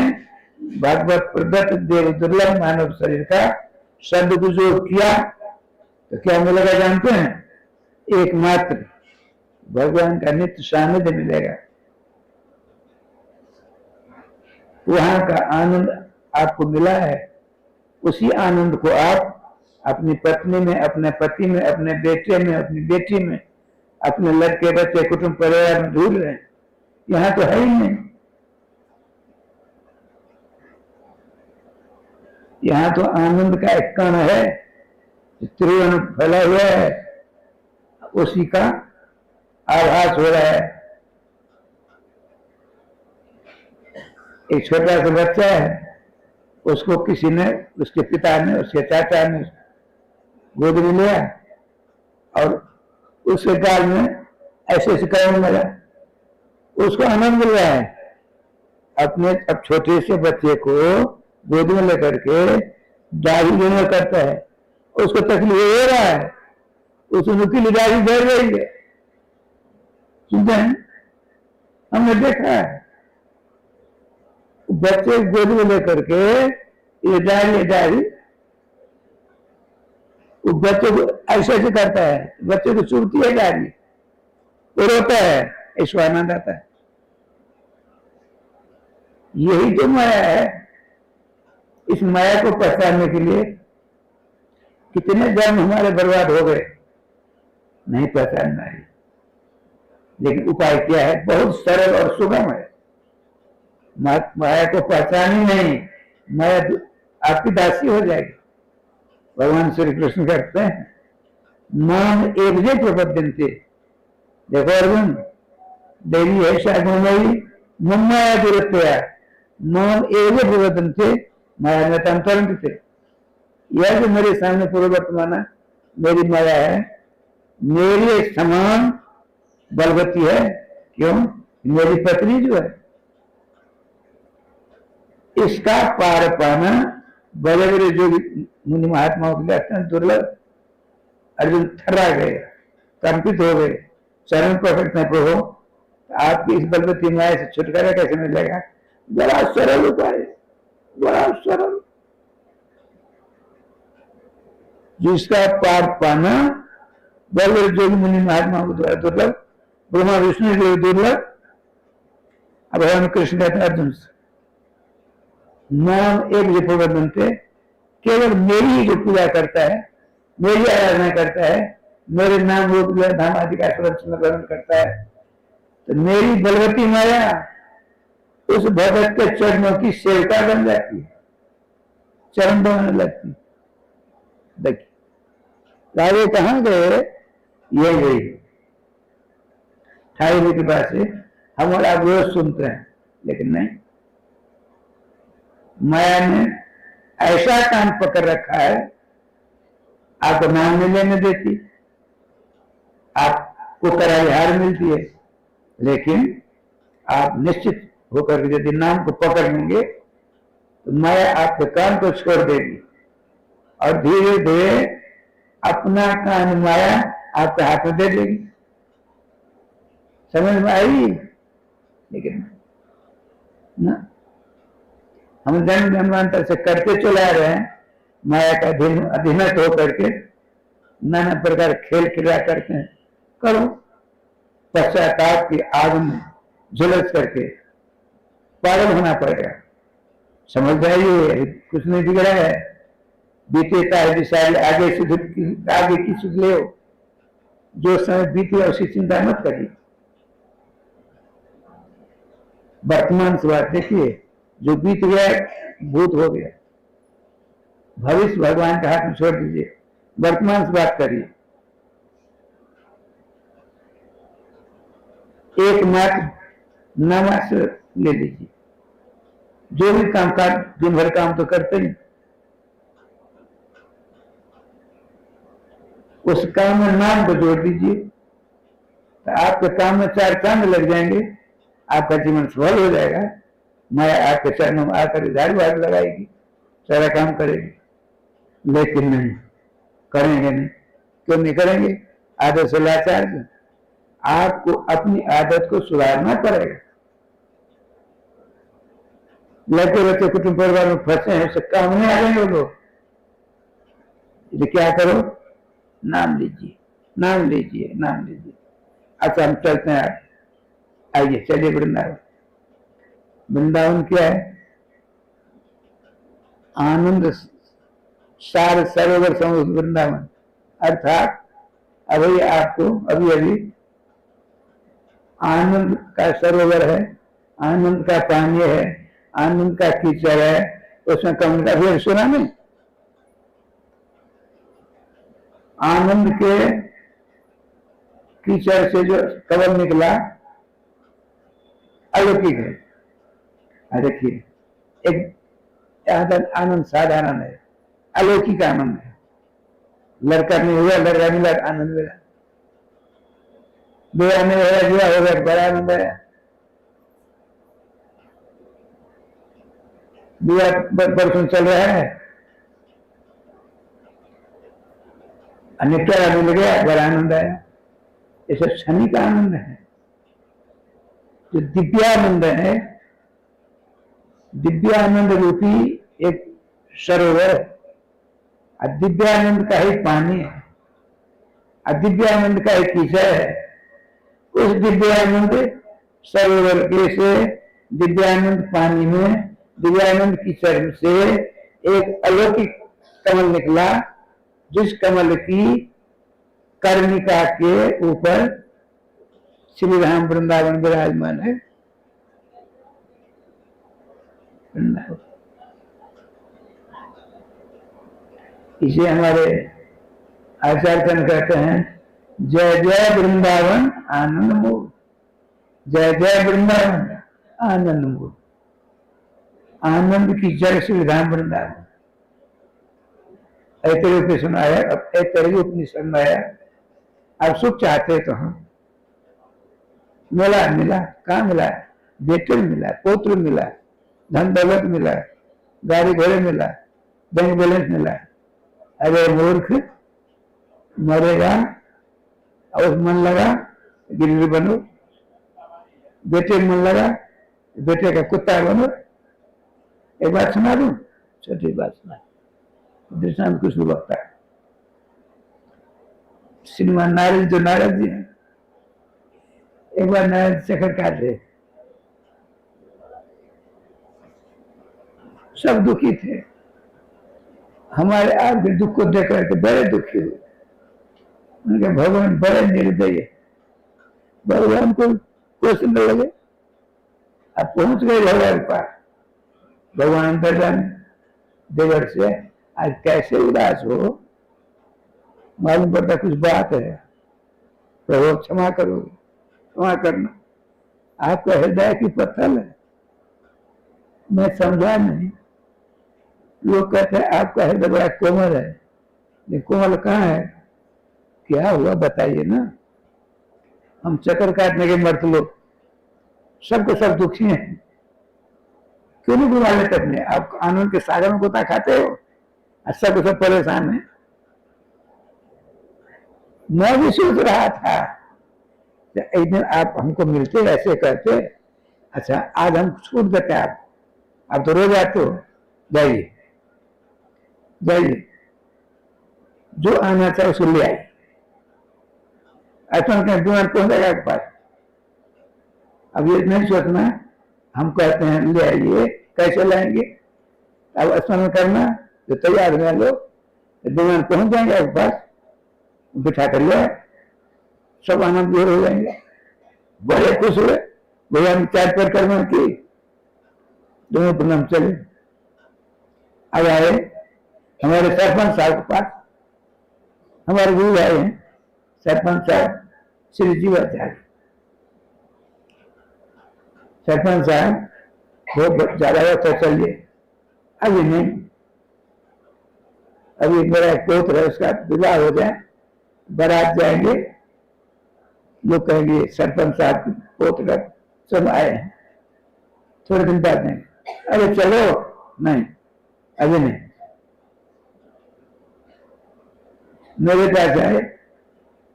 भगवत प्रदत्त देव दुर्लभ मानव शरीर का सदुपयोग किया तो क्या मिलेगा जानते हैं? एकमात्र भगवान का नित्य सानिध्य मिलेगा। वहां का आनंद आपको मिला है, उसी आनंद को आप अपनी पत्नी में, अपने पति में, अपने बेटे में, अपनी बेटी में, अपने लड़के बच्चे कुटुंब परिवार में ढूंढ रहे हैं। यहां तो है ही नहीं। यहां तो आनंद का एक कण है, त्रिभुवन फैला हुआ है, उसी का आभास हो रहा है। एक छोटा सा बच्चा है, उसको किसी ने, उसके पिता ने, उसके चाचा ने गोद में लिया और उसके गाल में ऐसे ऐसे करने लगा, उसको आनंद मिल रहा है। अपने अब छोटे से बच्चे को गोद में लेकर के दाढ़ी देने करता है, उसको तकलीफ हो रहा है, उसको नुकीली दाढ़ी बढ़ रही है। सुनते हैं, हमने देखा है बच्चे गोद में लेकर के ये दाढ़ी बच्चे को ऐसे ऐसे करता है, बच्चे को चुभती है दाढ़ी, वो रोता है, इसको आनंद आता है। यही तो माया है। इस माया को पहचानने के लिए कितने जन्म हमारे बर्बाद हो गए, नहीं पहचानना है। लेकिन उपाय क्या है? बहुत सरल और सुगम है। माया को पहचानी नहीं, माया आपकी दासी हो जाएगी। भगवान श्री कृष्ण कहते हैं नाम एक जे प्रबद्धन्ते। देखो अर्जुन, देवी है शागुणमयी मम्माया दुरत्या नाम एक जे प्रबद्धन्ते माया में तंतरंत थे। यह जो मेरे सामने पूर्व वर्तमान मेरी माया है, मेरी एक समान बलवती है। क्यों? मेरी पत्नी जो है, इसका पार पाना बड़े बड़े जो मुनि महात्माओं के लिए अत्यंत दुर्लभ। अर्जुन थर्रा गए, कंपित हो गए, चरण पकड़ते हैं प्रभु, आपकी इस बलवती माया से छुटकारा कैसे मिलेगा? बड़ा सरल उपाय, बड़ा सरल, जिसका पार पाना बड़े बड़े जो मुनि महात्माओं के द्वारा दुर्लभ, ब्रह्मा विष्णु के लिए दुर्लभ। अब भगवान कृष्ण कहते हैं अर्जुन से, नाम एक विभव बनते, केवल मेरी ही जो पूजा करता है, मेरी आराधना करता है, मेरे नाम रूप धाम आदि का स्मरण करता है, तो मेरी बलवती माया उस भगत के चरणों की सेवका बन जाती है, चरण बनाने लगती। देखिए राजे कहां गए, ये गई ठाकुर के पास से हम और आप रोज सुनते हैं, लेकिन नहीं, माया ने ऐसा काम पकड़ रखा है, आपको नाम नहीं लेने देती, आपको करारिहार मिलती है, लेकिन आप निश्चित होकर यदि नाम को पकड़ लेंगे तो माया आपके काम को छोड़ देगी और धीरे धीरे अपना काम माया आपके हाथ में दे देगी। समझ में आई? लेकिन ना, हम जन्म जन्मांतर से करते चले आ रहे हैं, माया का अधीनस्थ होकर के नाना प्रकार खेल क्रिया करते हैं। करो, पश्चाताप की आग में झुलस करके पागल होना पड़ेगा। समझ जाइए, कुछ नहीं बिगड़ा है, बीते साल आगे की सुध ले, जो समय बीते उसकी चिंता मत करिए। वर्तमान से बात देखिए, जो बीत गया भूत हो गया, भविष्य भगवान के हाथ में छोड़ दीजिए, वर्तमान से बात करिए। एकमात्र नमाज ले लीजिए, जो भी काम काज दिन भर काम तो करते ही, उस काम में नाम को जोड़ दीजिए, तो आपके काम में 4 चांद लग जाएंगे, आपका जीवन सफल हो जाएगा। माया आपके चरणों में आकर झाड़ू वाड़ लगाएगी, सारा काम करेगी, लेकिन नहीं करेंगे, नहीं क्यों नहीं करेंगे? आदत से लाचार, आपको अपनी आदत को सुधारना पड़ेगा। लड़के बच्चे कुटुंब परिवार में फंसे हैं, उससे काम नहीं आ रहे लोग, क्या करो? नाम लीजिए, नाम लीजिए, नाम लीजिए। अच्छा हम चलते हैं, आइए चलिए वृंदावन। वृंदावन क्या है? आनंद सार सरोवर समुद्र वृंदावन, अर्थात अभी आपको अभी आनंद का सरोवर है, आनंद का पानी है, आनंद का कीचड़ है, उसमें कम अभी सुना नहीं? आनंद के कीचड़ से जो कमल निकला अलौकिक है। देखिए, एक आनंद साधारण है, अलौकिक आनंद है। लड़का नहीं हुआ, लड़का मिला आनंद मिला, बुरा नहीं हुआ, जुआ हो गया बड़ा आनंद है। बुआ बरसों चल रहा है, निपटारा मिल गया, बड़ा आनंद आया। ये सब क्षणिक का आनंद है। जो दिव्यानंद है, दिव्यानंद रूपी एक सरोवर है, दिव्यानंद का ही पानी है, दिव्यानंद का एक कीचड़ है। उस दिव्यानंद सरोवर के से, दिव्यानंद पानी में, दिव्यानंद कीचड़ से एक अलौकिक कमल निकला, जिस कमल की कर्णिका के ऊपर श्री राम वृंदावन विराजमान है। इसे हमारे आचार्य कहते हैं, जय जय वृंदावन आनंद मूल, जय जय वृंदावन आनंद मूल। आनंद की जड़ श्री राम वृंदावन। ऐतरेय सुनाया, अब ऐतरेय उपनिषद में आया, आप सुख चाहते तो हम मिला, मिला कहाँ मिला? बेटे मिला, पुत्र मिला, धन दौलत मिला, गाड़ी घोड़े मिला, बैंक बैलेंस मिला। अरे मूर्ख, मरेगा और मन लगा गिरवी बनो, बेटे मन लगा बेटे का कुत्ता बनो। एक बात सुना दूं, छोटी बात सुना, दृष्टांत कुछ भी लगता है। श्रीमान नारद जो नारद जी हैं, एक बार नारद चक्कर काट रहे, सब दुखी थे। हमारे आपके दुख को देख करके बड़े दुखी हुए। उनके भगवान बड़े निर्दयी, भगवान को कुछ न लगे। अब पहुंच गए भगवान के पास। भगवान अंदर जाने देवर से आज कैसे उदास हो, मालूम पड़ता कुछ बात है, प्रभु क्षमा करो, क्षमा करना, आपका हृदय की पत्थर है, मैं समझा नहीं। लोग कहते हैं आपका हृदय बड़ा कोमल है, ये कोमल कहाँ है, क्या हुआ बताइए ना। हम चक्कर काटने के मर्द लोग सबको सब दुखी हैं, क्यों नहीं बुला लेते अपने आप। आनंद के सागर में गोता खाते हो, सबको सब परेशान है। मैं भी सोच रहा था एक दिन आप हमको मिलते ऐसे कहते, अच्छा आज हम छूट देते, आप तो रोज आते हो, जाइए जाइए, जो आना चाहे उसको ले आइए। ऐसा बीमार पहुंच जाएगा आपके पास। अब ये नहीं सोचना हम कहते हैं ले आइए, कैसे लाएंगे, अब स्मरण करना जो तैयार हुआ लो, बीमार पहुंच जाएंगे आपके पास, बिठा कर ले, सब आनंद दूर हो जाएंगे। बड़े खुश हुए, भगवान चार पर कर्म की, दोनों प्रणाम चले। अब आए हमारे सरपंच साहब के पास, हमारे गुरु आए हैं सरपंच साहब श्री जीवाचार्य। सरपंच साहब बहुत ज्यादा होता, चलिए अभी नहीं, अभी मेरा एक पुत्र है, उसका विवाह हो जाए, बारात जाएंगे, लोग कहेंगे सरपंच साहब पुत्र सब आए हैं, थोड़े दिन बाद नहीं, अरे चलो नहीं अभी नहीं। मेरे पास आए,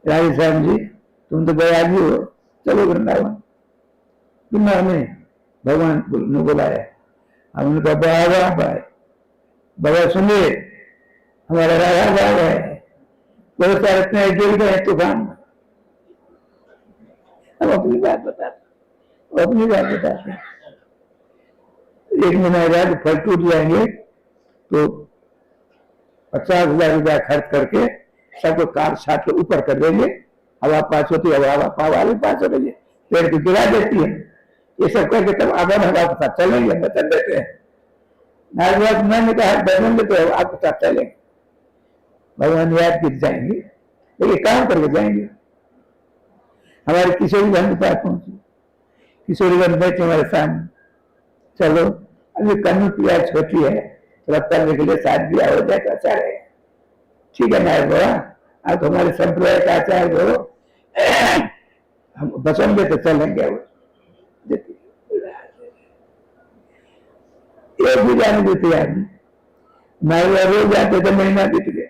राधेश्याम जी तुम तो बैरागी हो, चलो वृंदावन। नहीं, भगवान ने बुलाया, हमने कहा बाबा भाई बाबा सुनिए, हमारा राजा बाबा है, बहुत सारे इतने गिर गए तूफान में। हम अपनी बात बताते, अपनी बात बताते। एक महीना बाद फल टूट जाएंगे तो 50,000 रुपया खर्च करके सबको कार छाट के ऊपर कर देंगे, हवा पास होती है, हवा पावाले पास हो रही है, पेड़ को गिरा देती है, ये सब करके तब आगे हवा के साथ चलेंगे, बचन देते हैं। मैंने कहा बचन देते हो, आपके साथ चलेंगे, भगवान याद गिर जाएंगे, लेकिन काम करके जाएंगे। हमारे किशोरी बहन के पास पहुंचे, किशोरी बहन बैठे हमारे सामने, चलो अभी कन्नू पिया छोटी है, थोड़ा करने के लिए शादी ब्याह हो जाए तो अच्छा रहेगा। ठीक है नायक बाबा, आप हमारे संप्रदाय का आचार्य हो, हम बचन देते चलेंगे। एक भी जाने देते आदमी, नाई रोज जाते थे, महीना बीत गया,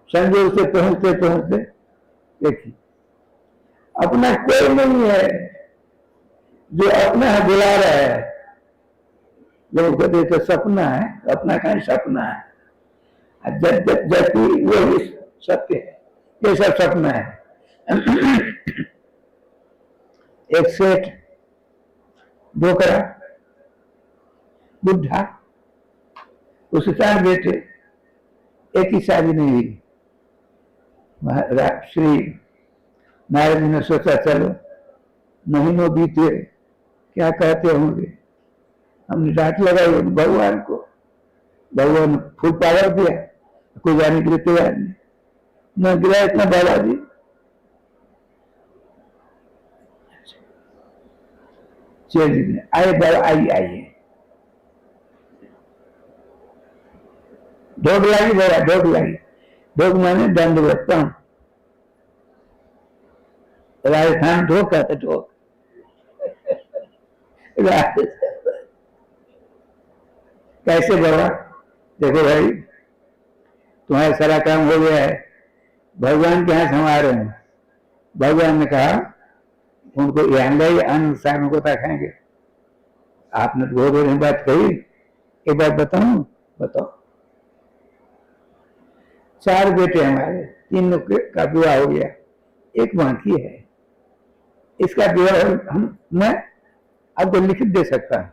संजोग से पहुंचते पहुंचते देखिए अपना कोई नहीं है जो अपना है बुला रहा है। लोग कहते तो सपना है, अपना कहीं सपना है, जबकि वो सत्य है, ये सब सपना है। एक सेठ डोकरा बुढ़ा, उसके 4 बेटे, एक ही शादी नहीं हुई। श्री नारद जी ने सोचा चलो महीनों बीते, क्या कहते होंगे, हमने डांट लगाई भगवान को, भगवान फूल पावर दिया, कोई जाने के लिए तैयार नहीं, न गिरा इतना बालाजी। चलिए आइए बाबा, आइए आइए, ढोक लागी बाबा, ढोक लागी, ढोक माने दंडवत प्रणाम, राजस्थान ढोक कहते, ढोक कैसे बाबा, देखो भाई तुम्हारा सारा काम हो गया है, भगवान के यहाँ समा रहे हैं। भगवान ने कहा उनको ये अन्न सामने को खाएंगे। आपने तो बहुत बड़ी बात कही, एक बात बताऊं, बताओ। 4 बेटे हमारे, 3 का विवाह हो गया, एक बाकी है, इसका विवाह मैं आपको लिखित दे सकता हूं,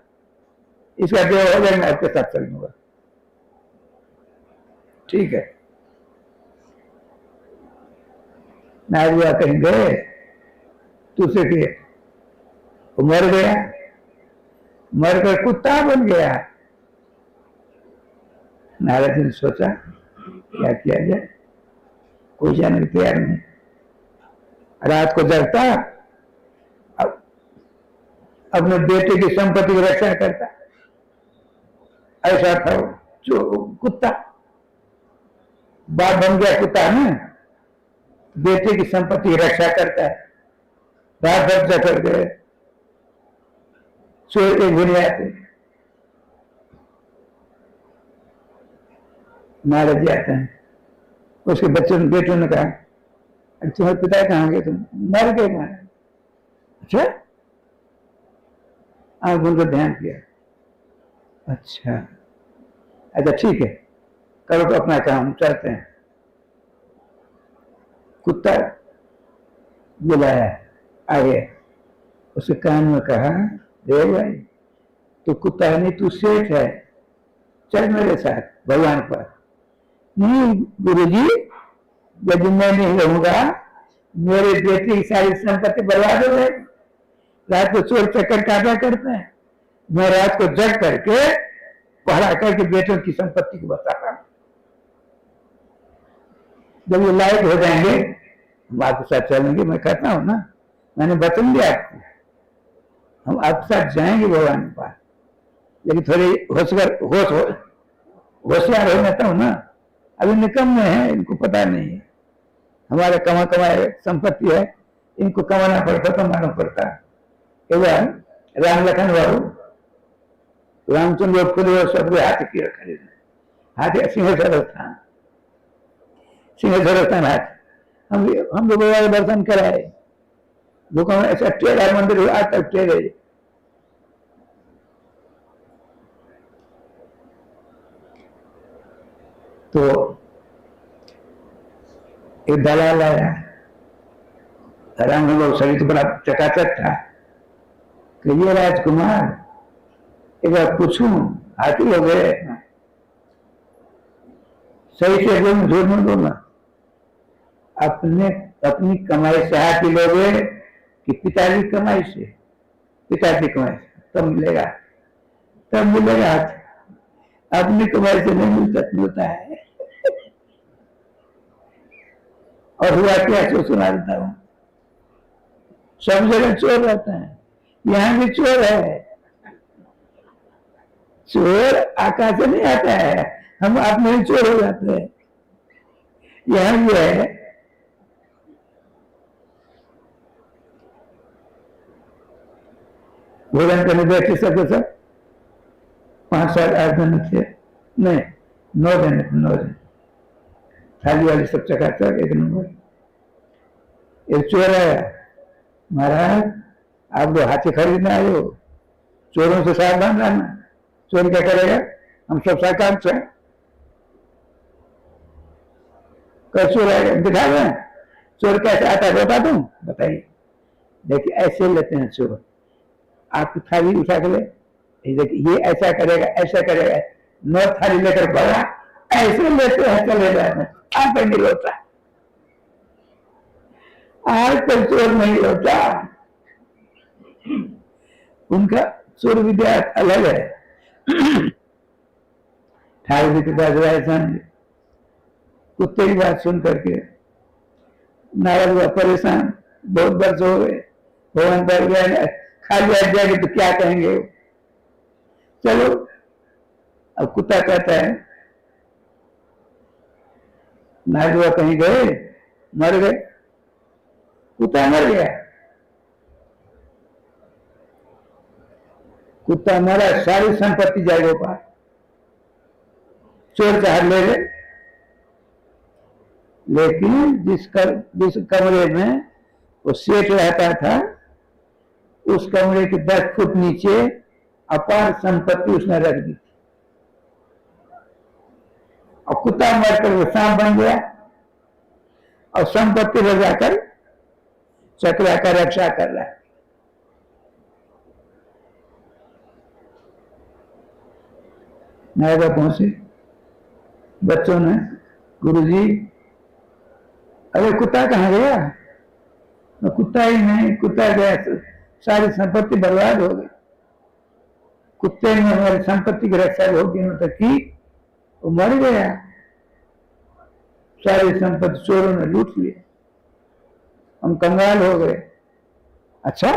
इसका देव हो जाए, मैं आपके साथ चल दूंगा। ठीक है। नारद बाबा कहीं गए, दूसरे के वो मर गया, मरकर कुत्ता बन गया। नारद जी ने सोचा क्या किया जाए, कोई जाने को तैयार नहीं। रात को जगता, अब अपने बेटे की संपत्ति की रक्षा करता, ऐसा था वो जो कुत्ता। बाप बन गया कुत्ता ना, बेटे की संपत्ति की रक्षा करता है। रात भर चक्कर गए, चोर के घुने आते, नारद जी आते हैं। उसके बच्चों ने, बेटों ने कहा, तुम्हारे पिता कहाँ गए? तुम मर गए मारे। अच्छा, आप उनको ध्यान किया, अच्छा अच्छा ठीक है, करो तो अपना काम, चलते हैं। कुत्ता बुलाया, आगे उसके कान में कहा, देव भाई तू कुत्ता है नहीं, तू सेठ है, चल मेरे साथ भगवान पर। नहीं गुरुजी, यदि मैं नहीं रहूंगा मेरे बेटे की सारी संपत्ति बर्बाद हो जाएगी। रात को चोर चक्कर काटा करते हैं, मैं रात को जग करके पढ़ा करके बेटों की संपत्ति को बताता हूं। जब ये लायक हो जाएंगे हम आपके साथ चलेंगे। मैं कहता हूं ना, मैंने वचन दिया आपको, हम आपके साथ जाएंगे भगवान के पास, लेकिन थोड़ी होशियार हो जाता हूं ना। अभी निकम्मे हैं, इनको पता नहीं है हमारे कमाए संपत्ति है, इनको कमाना पड़ता तो मालूम पड़ता। एक बार राम लखन बाबू, रामचंद्र खुद सबके हाथी की खरीदने, हाथी सिंहेश्वर स्थान, सिंहेश्वर स्थान हाथी। हम लोग बाबा के दर्शन कराए, दुकान ऐसा टेढ़ा मंदिर हुआ, आज तक टेढ़े। तो एक दलाल आया, राम लोग शरीर तो बड़ा चकाचक था कि ये राजकुमार एक बार पूछूं, हाथी हो गए? सही से बोलना, झूठ नहीं बोलना। अपनी कमाई से हाथी लोगे कि पिताजी की कमाई से? पिताजी की कमाई से, तब मिलेगा हाथी। अपनी कमाई से नहीं मिलता है। और हुआ क्या, सो सुना देता हूं। सब जगह चोर रहते हैं, यहां भी चोर है। चोर आकाश से नहीं आता है, हम अपने ही चोर हो जाते हैं। यहां भी है। भोजन करने बैठे सब 5 7 8 दिन थे, नहीं 9 दिन थे, 9 दिन। थाली वाली सब चकाचक एक नंबर। एक चोर आया, महाराज आप लोग हाथी खरीदने आए हो, चोरों से सावधान रहना। चोर क्या करेगा, हम सब साकाम से चोर आएगा, दिखा दें चोर कैसे आता है, बता दूं? बताइए। देखिए ऐसे लेते हैं चोर, आपकी थाली उठा के ले, देखिए ये ऐसा करेगा, 9 थाली लेकर बढ़ा, ऐसे लेते हैं, चले जाए। आप नहीं लौटा, आज तक चोर नहीं लौटा। उनका चोर विद्या अलग है। ठाकुर जी के पास राजस्थान कुत्ते की बात सुन करके नारद हुआ परेशान, बहुत वर्ष हो गए, भगवान पर गया, खाली बैठ जाएंगे तो क्या कहेंगे। चलो, अब कुत्ता कहता है, नारद हुआ कहीं गए, मर गए, कुत्ता मर गया। कुत्ता मरा, सारी संपत्ति जाएगा पास, चोर चाह ले गए। लेकिन जिस कमरे में वो सेठ रहता था, उस कमरे के 10 फुट नीचे अपार संपत्ति उसने रख दी। और कुत्ता मरकर वो सांप बन गया और संपत्ति ले जाकर चक्रा का रक्षा कर रहा है। नायका पहुंचे, बच्चों ने, गुरुजी अरे कुत्ता कहाँ गया? कुत्ता ही नहीं, कुत्ता गया तो सारी संपत्ति बर्बाद हो गई। कुत्ते ने हमारी संपत्ति की रक्षा बहुत दिनों तक की, वो मर गया, सारी संपत्ति चोरों ने लूट लिया, हम कंगाल हो गए। अच्छा,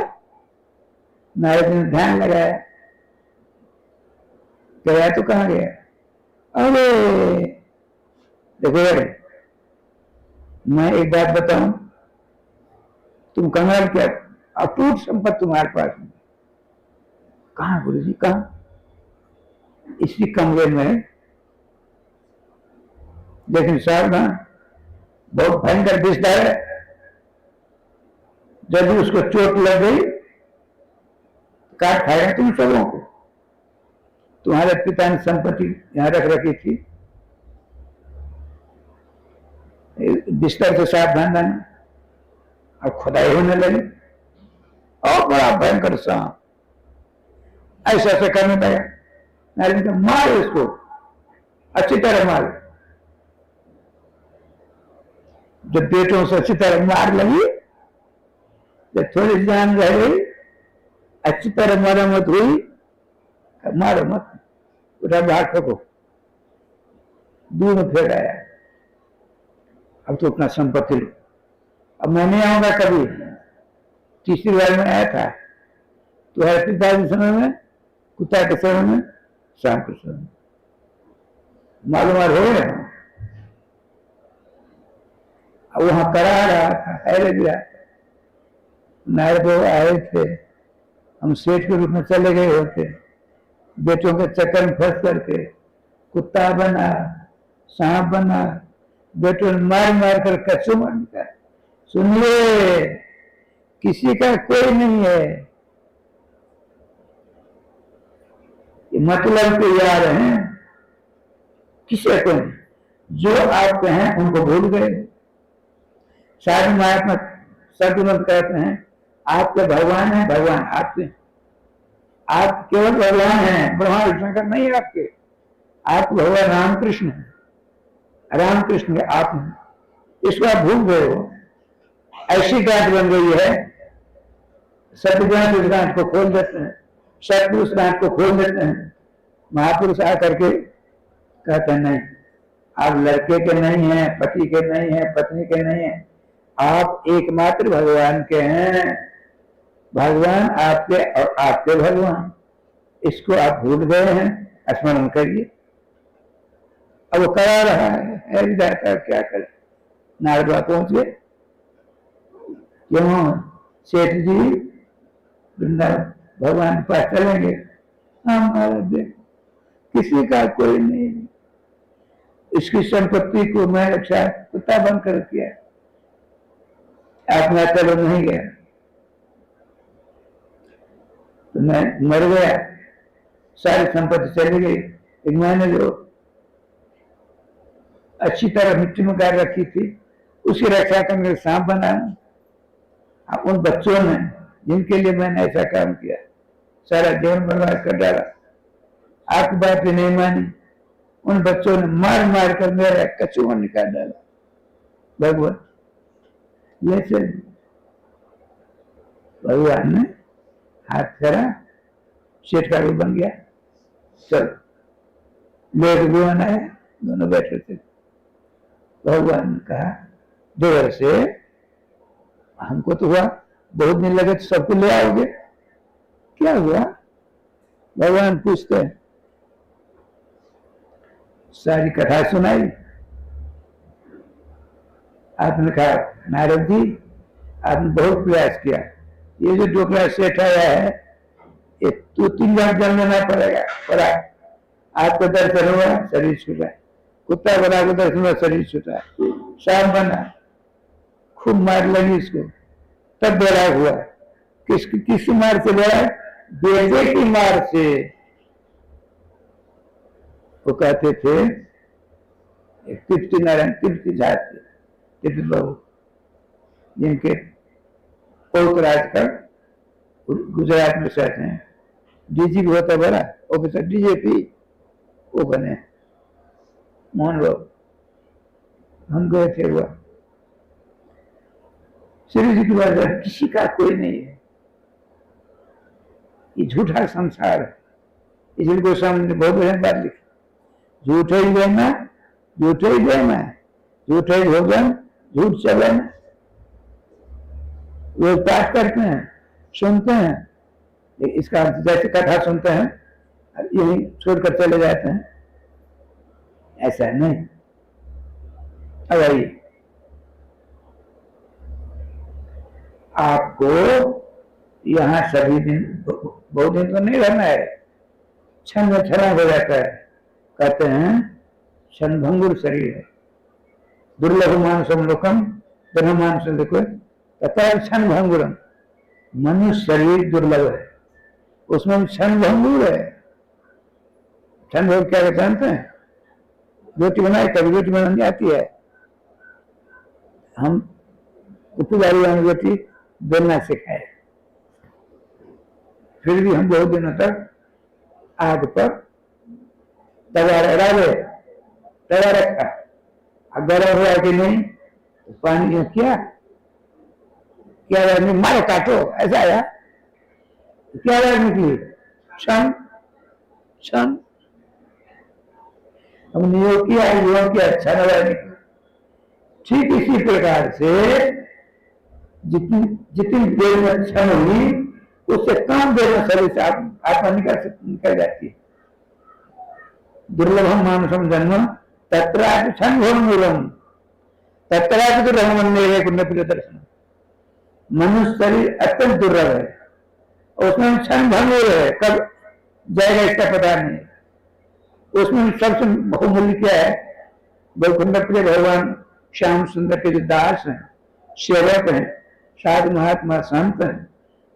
नारद ने ध्यान लगाया, गया तो कहाँ गया? अरे देखो यार, मैं एक बात बताऊं, तुम कंगाल क्या, अटूट संपत्ति तुम्हारे पास में। कहाँ गुरुजी, कहाँ? इसी कमरे में, लेकिन सावधान, बहुत भयंकर विषधा है, जब भी उसको चोट लग गई काट खाएगा तुम सबों को। तुम्हारे पिता ने संपत्ति यहां रख रखी थी, बिस्तर से सावधान रहना। और खुदाई होने लगी, और बड़ा भयंकर सांप ऐसा ऐसा करने लगा। नारायण का मार इसको, अच्छी तरह मार। जब बेटों से अच्छी तरह मार लगी, जब थोड़ी जान रह गई, अच्छी तरह मरम्मत हुई, मारो मत, उठा बाहर फेंको, दूर में फेंक आया। अब तो अपना संपत्ति लो, अब मैं नहीं आऊंगा कभी। तीसरी बार में आया था, तुम्हारे पिता के समय में, कुत्ता के समय में, शाम के समय में, मालूम हो गया। अब वहां करा रहा था, हैरे भी रहा था। नारद आए थे, हम सेठ के रूप में चले गए होते, बेटों के चक्कर में फंस करके कुत्ता बना, सांप बना, बेटों ने मार मार कर कच्चू मार निकाला। सुनिए, किसी का कोई नहीं है, ये मतलब के यार हैं, किसी को नहीं। जो आपके हैं उनको भूल गए। सारे महात्मा सदगुरु कहते हैं, आपके भगवान है, भगवान आपके, आप केवल भगवान हैं, ब्रह्मा शंकर नहीं आपके, आप भगवान रामकृष्ण है, रामकृष्ण के आप हैं, इसको आप भूल गए हो। ऐसी गांठ बन गई है, सतगुण उस गांठ को खोल देते हैं, सतगुरु उस गांठ को खोल देते हैं। महापुरुष आकर के कहते हैं, नहीं, आप लड़के के नहीं हैं, पति के नहीं हैं, पत्नी के नहीं हैं, आप एकमात्र भगवान के हैं। भगवान आपके और आपके भगवान, इसको आप भूल गए हैं, स्मरण करिए। अब वो करा रहा है जाता, क्या करे। नारद पहुंच गए, क्यों सेठ जी वृंदावन भगवान के पास चलेंगे? हाँ महाराज, किसी का कोई नहीं, इसकी संपत्ति को मैं रक्षा कुत्ता बन कर किया, अपना चलो नहीं गया तो मैं मर गया, सारी संपत्ति चली गई। लेकिन मैंने जो अच्छी तरह मिट्टी में गाड़ रखी थी, उसकी रक्षा करने सांप बनाया। उन बच्चों ने जिनके लिए मैंने ऐसा काम किया, सारा जीवन बर्बाद कर डाला, आपकी बात भी नहीं मानी। उन बच्चों ने मार मार कर मेरा कचूआ निकाल डाला। भगवान ये चल, भगवान ने हाथ करा, सेठ का भी बन गया। चलो लोग भगवान आए, दोनों बैठे थे। भगवान ने कहा, देवर से हमको तो हुआ बहुत दिन लगे, तो सबको ले आओगे, क्या हुआ? भगवान पूछते हैं, सारी कथा सुनाई। आपने कहा, नारद जी आपने बहुत प्रयास किया, ये जो डोकरा सेठ आया है, ये 2-3 बार जल लेना पड़ा। आपको दर्शन हुआ, शरीर छूटा, कुत्ता बना को दर्शन हुआ, शरीर छूटा, सांप बना, खूब मार लगी इसको, तब बड़ा हुआ। किस मार से बड़ा? बेटे की मार से। वो कहते थे तृप्ति नारायण, तृप्ति जाति, तृप्ति बाबू, जिनके पौत्र आजकल गुजरात में रहते हैं, डीजीपी होता बड़ा ऑफिसर, डीजीपी, वो बने मोहन बाबू। हम गए थे वह श्री जी की बात, किसी का कोई नहीं है, ये झूठा संसार है। इसलिए गोस्वामी ने बहुत बढ़िया बात लिखी, झूठ ही देना, झूठ ही देना, झूठ ही भोजन, झूठ चलन। लोग पाठ करते हैं, सुनते हैं, इसका जैसे कथा सुनते हैं यही छोड़कर चले जाते हैं, ऐसा नहीं। अब आइए, आपको यहाँ सभी दिन, बहुत दिन तो नहीं रहना है, क्षण में क्षण हो जाता है। कहते हैं क्षणभंगुर शरीर है, दुर्लभ मानसम लोकम ब्रह्म मानसम देखो, कहता है क्षणभंगुरम। मनुष्य शरीर दुर्लभ है, उसमें क्षणभंगुर है। क्षणभंगुर क्या जानते हैं? रोटी बनाई, कभी रोटी बनानी आती है, हम पुजारी वाली रोटी बेलना सिखाए, फिर भी हम बहुत दिनों तक आग पर तवा रखा, गर्म हुआ कि नहीं, तो पानी क्या क्या मारो काटो, ऐसा आया, क्या निकली? क्षण क्षण। हमने योग किया क्षण निकला। ठीक इसी प्रकार से जितनी देर में क्षण हुई, उससे कम देर में शरीर से आत्मा निकल जाती है। दुर्लभम मानुषम जन्म तत्रापि क्षण मूलम तत्रापि दुर्लभ दर्शन। मनुष्य शरीर अत्यंत दुर्लभ है, उसमें क्षण भंगुर है, कब जाएगा इसका पता नहीं। उसमें सबसे बहुमूल्य क्या है? वैकुंठ प्रिय भगवान श्याम सुंदर के जो दास हैं, सेवक हैं, साधु महात्मा संत हैं,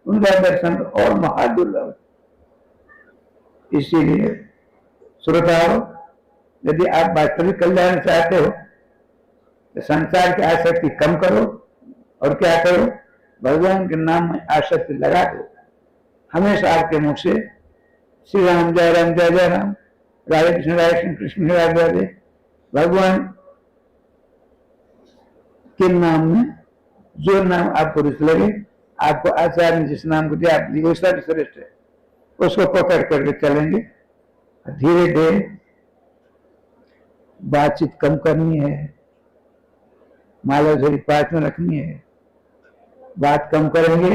उनका दर्शन और महादुर्लभ। इसीलिए श्रोताओं, यदि आप वास्तविक कल्याण चाहते हो तो संसार की आसक्ति कम करो और क्या करो? भगवान के नाम में आसक्ति लगा दो। हमेशा आपके मुख से श्री राम जय राम जय जय राम, राधे कृष्ण कृष्ण राधे राधे, भगवान के नाम में जो नाम आपको रुच लगे, आपको आचार्य ने जिस नाम को दिया आप वो सर्वश्रेष्ठ है, उसको पकड़ करके चलेंगे। धीरे धीरे बातचीत कम करनी है, माला झोली पास में रखनी है। बात कम करेंगे,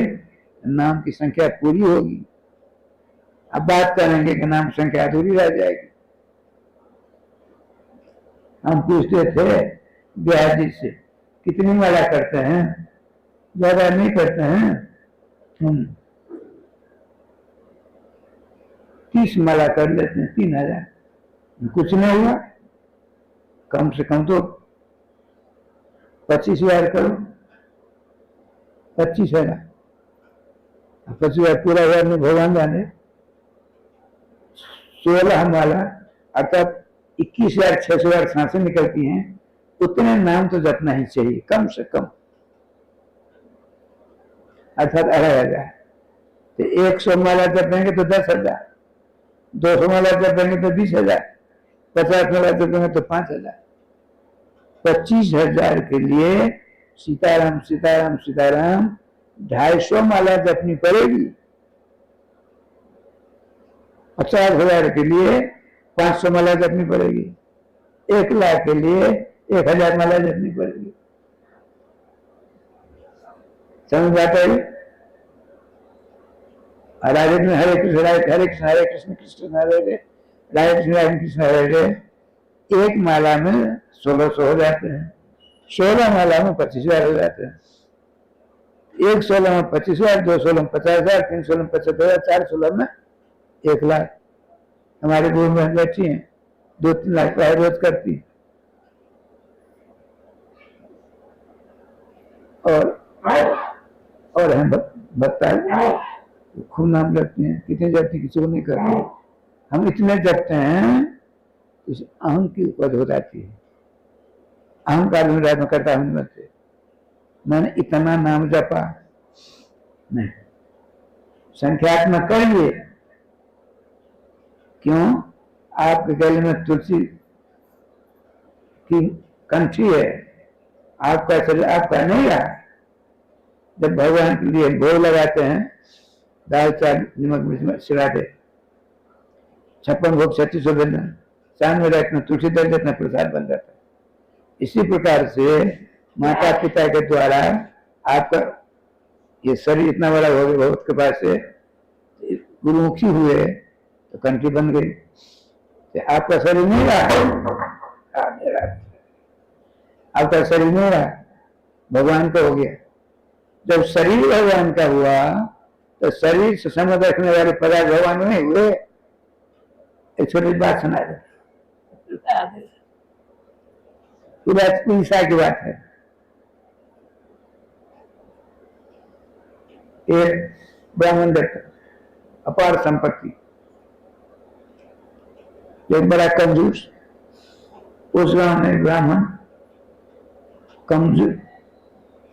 नाम की संख्या पूरी होगी। अब बात करेंगे कि नाम संख्या अधूरी रह जाएगी। हम पूछते थे ब्याह जी से, कितनी माला करते हैं? ज्यादा नहीं करते हैं, 30 माला कर लेते हैं, 3000। कुछ नहीं हुआ, कम से कम तो 25,000 करो, 25,000। 25,000 पूरा हुआ नहीं, भगवान जाने। 16 माला अर्थात 21,600 सांसें निकलती हैं, उतने नाम तो जपना ही चाहिए कम से कम, अर्थात 2,500। तो 100 माला जपेंगे तो 10,000, 200 माला जपेंगे तो 20,000, 50 माला जपेंगे तो 5,000। 25,000 के लिए सीताराम सीताराम सीताराम 250 माला जपनी पड़ेगी। 50,000 के लिए 500 माला जपनी पड़ेगी। 1 लाख के लिए 1,000 माला जपनी पड़ेगी। समझ आता है? राधे में हरे कृष्ण हरे कृष्ण हरे कृष्ण कृष्ण हरे हरे राधे कृष्ण हरे कृष्ण हरे हरे। एक माला में 1,600 हो जाते हैं, 16 माला में 25,000 हो जाते हैं। 1 16 में 25,000, 2 16 में 50,000, 3 16 में 75,000, 4 16 में 1 लाख। हमारे गुरु में बैठी हैं, 2-3 लाख का रोज करती। और हम बताए खूब नाम जपते हैं, कितने जपते किसी को नहीं करते। हम इतने जपते हैं, इस अहम की उपज हो जाती है। अहंकार में करता हूं मत, मैंने इतना नाम जपा नहीं, संख्यात्मक करिए। क्यों? आपके गले में तुलसी की कंठी है, आपका शरीर आपका नहीं रहा। जब भगवान के लिए भोग लगाते हैं, दाल चावल नमक मिर्च सिराटे 56 भोग 3600 व्यंजन सामने रखना, तुलसी दल देना, प्रसाद बन जाता है। इसी प्रकार से माता पिता के द्वारा आपका ये शरीर इतना बड़ा हो गया, भगवत कृपा से गुरुमुखी हुए तो कंठी बन गई। तो आपका शरीर नहीं रहा, आपका शरीर नहीं रहा, भगवान का हो गया। जब शरीर भगवान का हुआ तो शरीर से संबंध रखने वाले पदार्थ भगवान नहीं हुए। एक छोटी बात सुना दे, उड़ीसा की बात है। एक ब्राह्मण दत्त अपार संपत्ति, एक बड़ा कंजूस, उस गांव में ब्राह्मण कमजोर,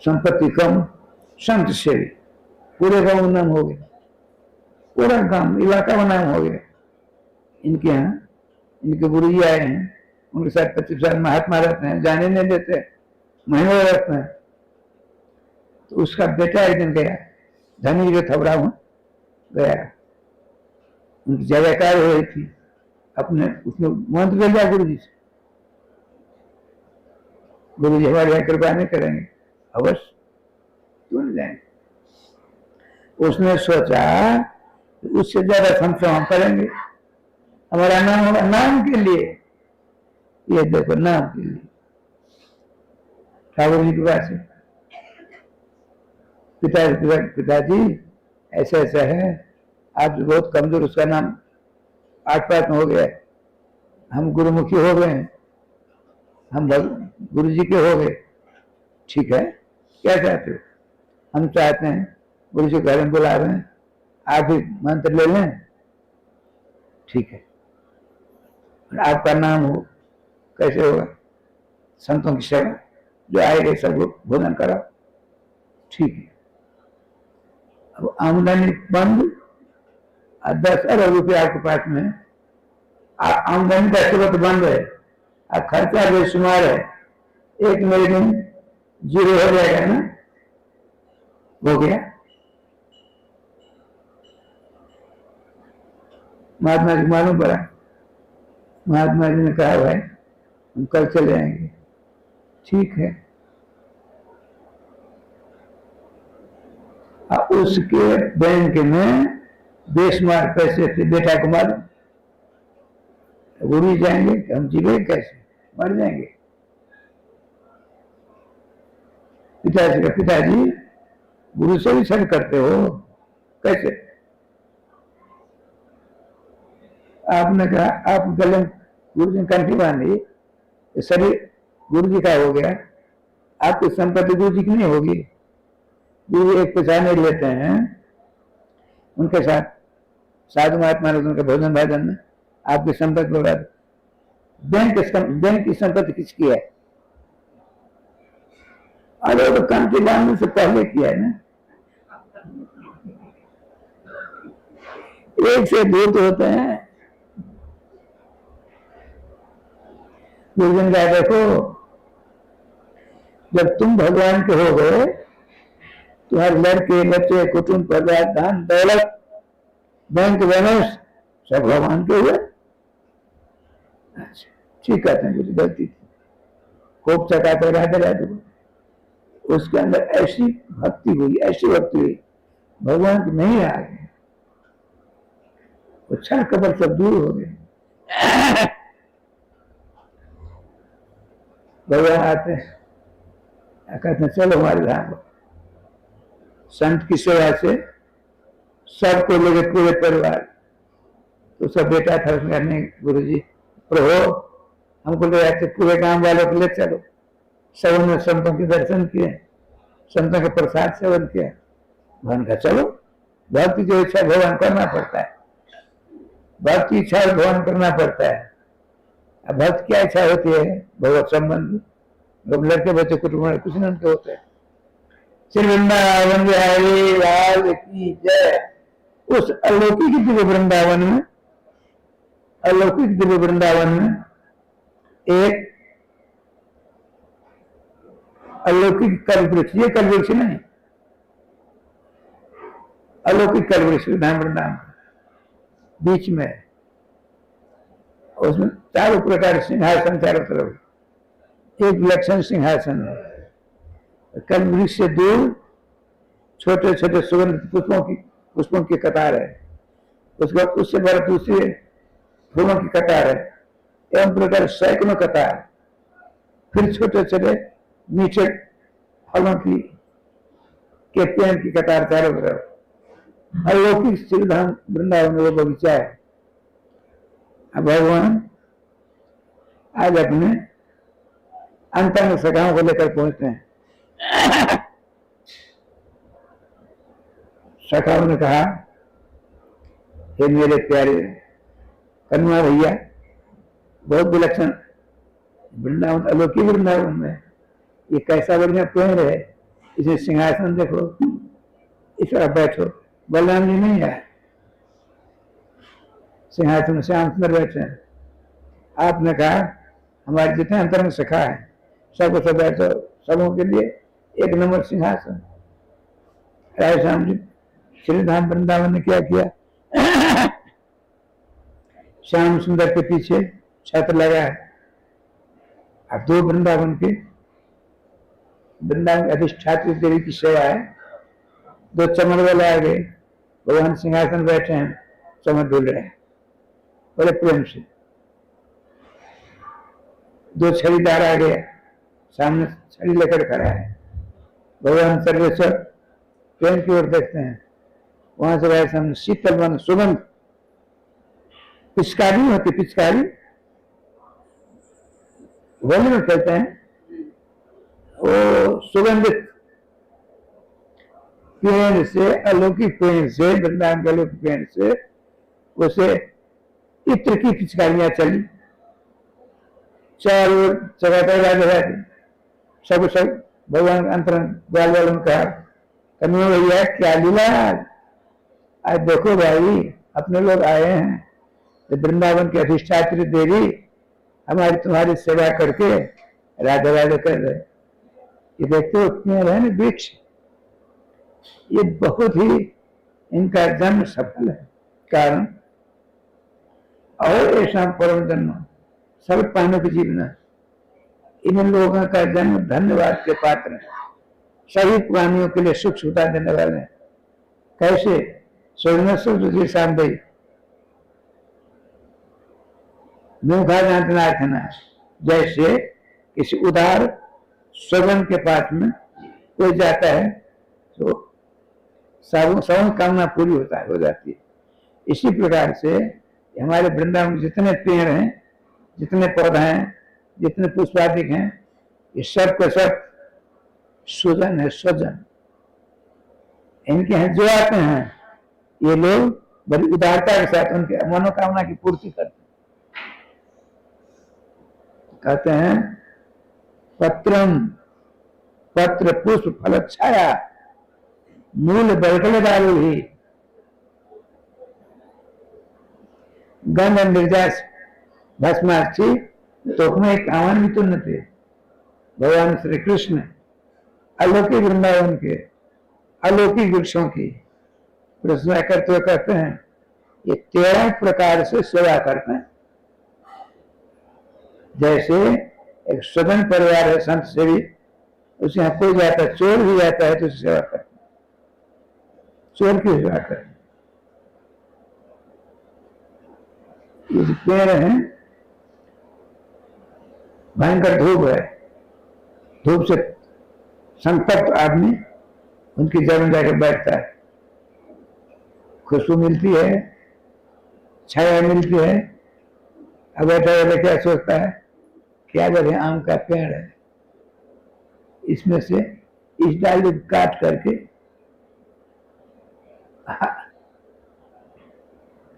संपत्ति कम, संत सेवी, पूरे गांव नाम हो गया, पूरा गांव इलाका में नाम हो गया। इनके यहाँ इनके गुरु जी आए हैं, उनके साथ 25 साल महात्मा रहते हैं, जाने नहीं देते, महीनों रहते हैं। तो उसका बेटा एक दिन गया, धनी जो थबड़ा गया, उनकी जयकार हो रही थी, अपने उसने मंत्र ले लिया गुरु जी से, गुरु जी हमारे यहाँ कृपा नहीं करेंगे, अवश्य क्यों नहीं जाएंगे। उसने सोचा उससे ज्यादा संख्या हम करेंगे, हमारा नाम होगा नाम के लिए, ये देखो नाम के लिए। ठाकुर जी के पास पिताजी ऐसा ऐसा है, आप बहुत कमजोर, उसका नाम 8 पात में हो गया, हम गुरुमुखी हो गए हैं, हम गुरु जी के हो गए। ठीक है, क्या चाहते हो? हम चाहते हैं गुरु जी घर में बुला रहे हैं, आप भी मंत्र ले लें। ठीक है, आपका नाम हो, कैसे होगा? संतों की सेवा, जो आएगा सबको भोजन कराओ। ठीक है, अब आमदनी बंद, 10 अरब रुपये आपके पास में, आमदनी का स्रोत बंद है, खर्चा बेशुमार है, एक महीने जीरो हो जाएगा ना, हो गया। महात्मा जी मालूम पड़ा, महात्मा जी ने कहा भाई हम कल चले आएंगे। ठीक है, उसके बैंक में बेशुमार पैसे थे, बेटा को मालूम, गुरु जाएंगे कि हम जीवे कैसे, मर जाएंगे। पिताजी का, पिताजी गुरु से भी छल करते हो कैसे? आपने कहा आप गले गुरु जी कंठी बांधी, शरीर गुरु जी का हो गया, आपकी संपत्ति गुरु जी की नहीं होगी। गुरु जी एक पैसा नहीं लेते हैं, उनके साथ साधु महात्मा उनके भोजन भाजन में आपकी संपत्ति बोला। बैंक की संपत्ति किसकी है? अरे तो कंठी बांधने से पहले किया है ना, एक से दूर होते हैं। गुरुजन का देखो, जब तुम भगवान के हो गए, तुम्हारे लड़के बच्चे कुटुंब परिवार धन दौलत बैंक बैलेंस सब भगवान के हुए। अच्छा ठीक कहते हैं, कुछ गलती थी, खूब चकाते रहते रहते, उसके अंदर ऐसी भक्ति हुई, ऐसी भक्ति हुई, भगवान की नहीं आ गए, वो छल कपट सब दूर हो गए। भगवान आते हैं, कहते हैं चलो हमारे धाम। संत की सेवा से सबको लेके पूरे परिवार, तो सब बेटा था उसने, नहीं गुरु जी प्रभु हमको ले जाते, पूरे गांव वालों को ले चलो। सब ने संतों के दर्शन किए, संतों के प्रसाद सेवन किया। भगवान का चलो, भक्ति जो इच्छा भगवान करना पड़ता है, भक्ति इच्छा भगवान करना पड़ता है। अब भक्त क्या इच्छा होती है? भगवत संबंध, जब लड़के बच्चे कुटुंब कुछ नहीं उनके होते हैं। श्री वृंदावन बिहारी लाल की जय। उस अलौकिक दिव्य वृंदावन में अलौकिक दिव्य वृंदावन में एक अलौकिक कल्पवृक्ष, ये कल्पवृक्ष नहीं, अलौकिक कल्पवृक्ष धाम वृंदावन बीच में, उसमें चारों प्रकार सिंहासन चारों तरफ, एक विलक्षण सिंहासन है। कल्पवृक्ष से दूर छोटे छोटे सुगंध पुष्पों की कतार है, उसका उससे बड़ा दूसरे फूलों की कतार है, एवं प्रकार सैकड़ों कतार, फिर छोटे छोटे मीठे फलों की के पेड़ की कतार चारों तरफ। अलौकिक श्रीधाम वृंदावन वो बगीचा है। अब भगवान आज अपने अंतरंग सखाओं को लेकर पहुंचते हैं। सखाओं ने कहा, हे मेरे प्यारे कन्वा भैया, बहुत विलक्षण वृंदावन, अलौकिक वृंदावन में ये कैसा बढ़िया पेड़ है, इसे सिंहासन देखो, इस तरह बैठो। बलराम जी नहीं है, सिंहासन श्याम सुंदर बैठे हैं। आपने कहा हमारे जितने अंतरंग सखा है सबको सब बैठो, सबों के लिए एक नंबर सिंहासन। राय श्याम जी श्रीधाम वृंदावन ने क्या किया, श्याम सुंदर के पीछे छत लगा है। अब दो वृंदावन अधिष्ठात्री देवी की सेवा है, दो चमड़ वाले आ गए, भगवान सिंहासन बैठे हैं, चमड़ धुल रहे हैं बड़े प्रेम से। दो छड़ीदार आ गए, सामने छड़ी लेकर खड़ा है, भगवान सर्वेश्वर प्रेम की ओर देखते हैं। वहां से गए सामने शीतल मन सुगंध, पिचकारी होती, पिचकारी होली में कहते हैं, वो सुगंधित पेड़ से, अलौकिक पेड़ से, वृंदावन के अलौकिक पेड़ से उसे इत्र की पिचकारियां चली, चारों जगह सब भगवान अंतरंग ग्वाल वालों का कन्हैया भैया क्या लीला, आज देखो भाई अपने लोग आए हैं, तो वृंदावन की अधिष्ठात्री देवी हमारी तुम्हारी सेवा करके राधे राधे कर रहे। ये देखते हो पेड़ है ना वृक्ष, ये बहुत ही इनका जन्म सफल है कारण, और ऐसा परम जन्म सब पाने के जीवन, इन लोगों का जन्म धन्यवाद के पात्र है, सभी प्राणियों के लिए सुख सुविधा देने वाले हैं। कैसे स्वर्णेश्वर जी सामने मुखा जातना, जैसे किसी उदार सगन के पास में कोई जाता है तो सगन कामना पूरी हो जाती है। इसी प्रकार से हमारे वृंदावन में जितने पेड़ हैं, जितने पौधे हैं, जितने पुष्पादिक हैं, ये सब के सब सुजन है, स्वजन। इनके यहाँ जो आते हैं ये लोग बड़ी उदारता के साथ उनके मनोकामना की पूर्ति करते हैं। कहते हैं पत्रम पत्र पुष्प फल छाया मूल बरकले डालू ही गंध निर्जास भस्माक्षी तो एक आह्वान भी तो न थे। भगवान श्री कृष्ण अलौकिक वृंदावन के अलौकिक वृक्षों की प्रश्न करते हुए कहते हैं ये 13 प्रकार से सेवा करते हैं। जैसे एक सदन परिवार है संत सेवी, उसे यहाँ कोई जाता है, चोर भी जाता है तो उसे सेवा करते हैं। चोर की सेवा करते हैं। ये जो पेड़ है भयंकर धूप है, धूप से संतप्त आदमी उनकी जड़ में जाकर बैठता है, खुशबू मिलती है, छाया मिलती है। अब बैठा बैठा क्या सोचता है, क्या जगह आम का पेड़ है, इसमें से इस डाली काट करके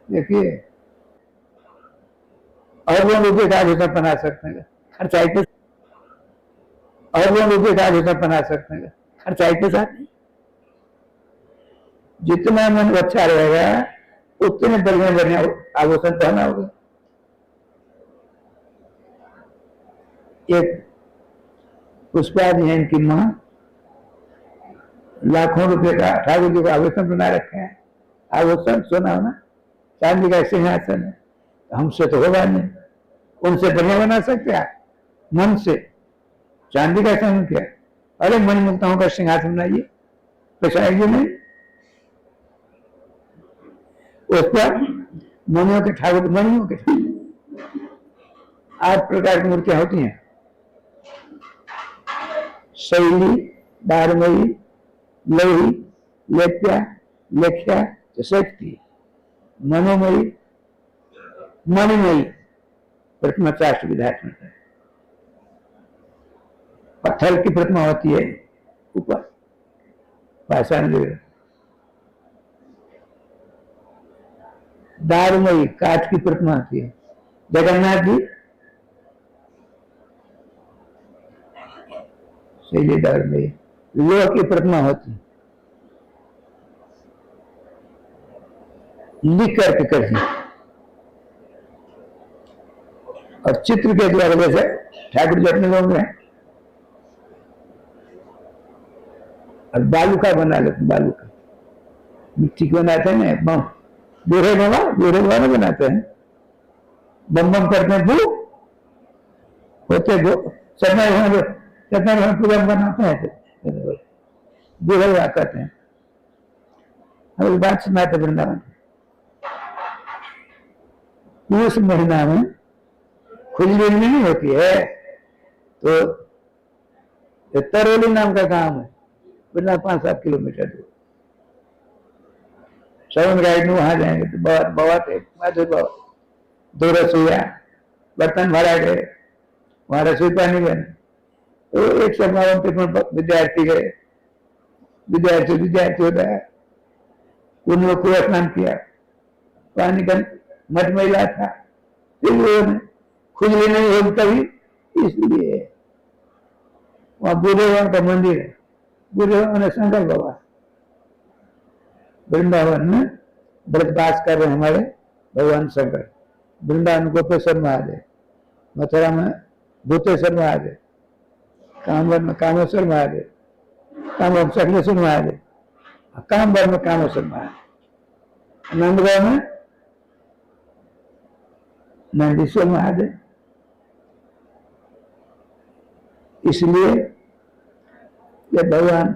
देखिए और वो रुपये का भीतर बना सकते हैं, खर्चाई के, और वो रुपये का भीतर बना सकते हैं, खर्चाई के साथ नहीं। जितना मन अच्छा रहेगा उतने बढ़िया बढ़िया आभूषण पहना होगा। एक पुष्पा जी है इनकी माँ, लाखों रुपए का ठाकुर जी का आभूषण बना रखे हैं। आभूषण सुना हो ना, चांदी का सिंहासन है, हमसे तो होगा नहीं, उनसे बढ़िया बना सकते आप मन से। चांदी का सिंहासन क्या, अरे मणिमुक्ताओं का सिंहासन बनाइए, पैसा आएगी नहीं। उस पर मणियों के ठाकुर, मणियों के 8 प्रकार की मूर्तियां होती हैं, शैली, दारमयी, लही, लेप्या, लेख्या, शक्ति, मनोमयी, मणिमयी, प्रतिमा 4 सुविधात्मक है। पत्थर की प्रतिमा होती है ऊपर पाषाण जगह, दारमयी काठ की प्रतिमा होती है। जगन्नाथ जी शैली दारमयी, लोह की प्रतिमा होती है, लिख करके करती, और चित्र के द्वारा जैसे ठाकुर जी अपने लोग हैं, और बालू का बना लेते, बालू का मिट्टी को बनाते हैं ना, बूढ़े बाबा बनाते हैं, बम बम करते हैं, भू होते सत्यनारायण पूजा बनाते हैं, बूढ़े बाबा कहते हैं। हम बात सुनाते वृंदावन, उस महीना में खुजली नहीं होती है, तो तरौली नाम का गांव है, बिना 5-7 किलोमीटर दूर। श्रवण गाइड में वहां जाएंगे तो बाबा थे, माधुर बाबा, 2 रसोईया बर्तन भरा गए, वहां रसोई पानी बने। तो एक समारोह पे विद्यार्थी गए, विद्यार्थी होता है, उन्होंने कुआं स्नान किया, पानी का मठ मैला था, फिर उन्होंने खुजली नहीं होगी कभी, इसलिए वहां बूढ़े बाबा का मंदिर है। बूढ़े बाबा ने शंकर बाबा वृंदावन में ब्रजवास कर रहे हमारे भगवान शंकर। वृंदावन गोपेश्वर महादेव, मथुरा में भूतेश्वर महादेव, कामवर में कामेश्वर महादेव, कामवर सकलेश्वर महादेव, कामवर में कामेश्वर महादेव, नंदगांव में नंदीश्वर महादेव। इसलिए जब भगवान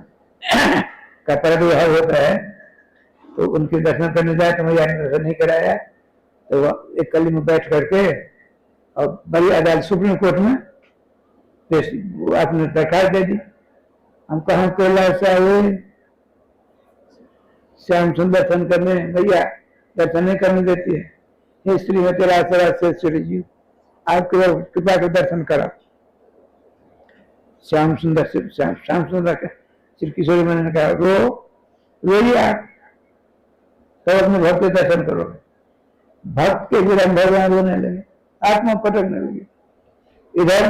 का प्रादुर्भाव होता है तो उनके दर्शन करने जाए, तो मैया ने दर्शन नहीं कराया, तो एक कली में बैठ करके और बड़ी अदालत सुप्रीम कोर्ट में आपने दरखास्त दे दी, हम कहा कैलाश से आए श्याम सुंदर दर्शन करने, भैया दर्शन नहीं करने देती है, हे श्रीमती राजराजेश्वरी जी, आप कृपा के दर्शन करा। श्याम सुंदर का श्री किशोरी मैंने ने कहा रोइए आप, तो अपने भक्त के दर्शन करो। भक्त के विरम भगवान रोने लगे, आत्मा पटकने लगे। इधर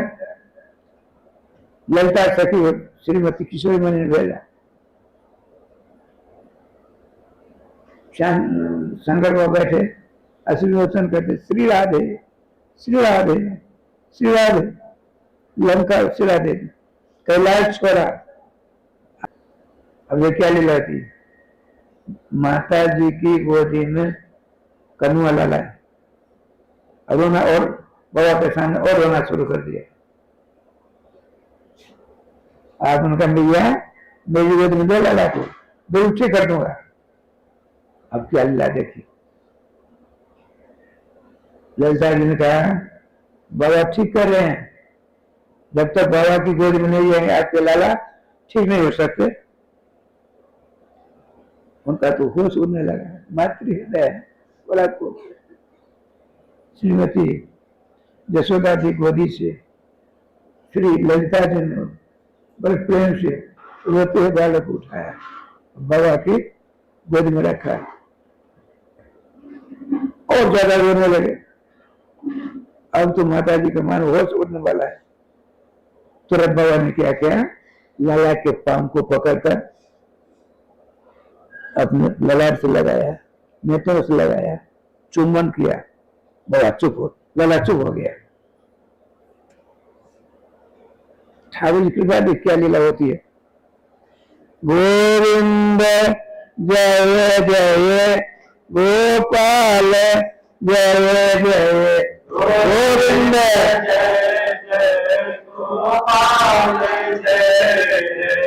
ललिता सखी श्रीमती किशोरी मैंने ने भेजा, शंकर बाबा बैठे अश्विनोचन करते, श्री राधे श्री राधे श्री राधे, लंका श्री राधे, कैलाश छोड़ा। अब ये क्या लीला थी, माता जी की गोदी में कनुआ लाला है, अब रोना, और बाबा के सामने और रोना शुरू कर दिया। आप उनका भैया मेरी गोद में दे लाला को, दो उठे कर दूंगा। अब क्या लीला देखी, ललिता जी ने कहा बाबा ठीक कर रहे हैं, जब तक बाबा की गोद में नहीं जाएंगे आपके लाला ठीक नहीं हो सकते। उनका तो होश उड़ने लगा, मातृ हृदय बड़ा को। श्रीमती यशोदा जी गोदी से श्री ललिता जी ने बड़े प्रेम से रोते हुए बालक उठाया, बाबा की गोद में रखा, और ज्यादा रोने लगे। अब तो माता जी का मान होश उड़ने वाला है। तुरंत बाबा ने क्या किया, लाला के पांव को पकड़कर अपने ललाट से लगाया, नेत्रों से लगाया, चुम्बन किया, बाबा चुप हो, लाला चुप हो गया। ठाकुर जी कृपा भी क्या लीला होती है। गोविंद जय जय गोपाल जय जय गोविंद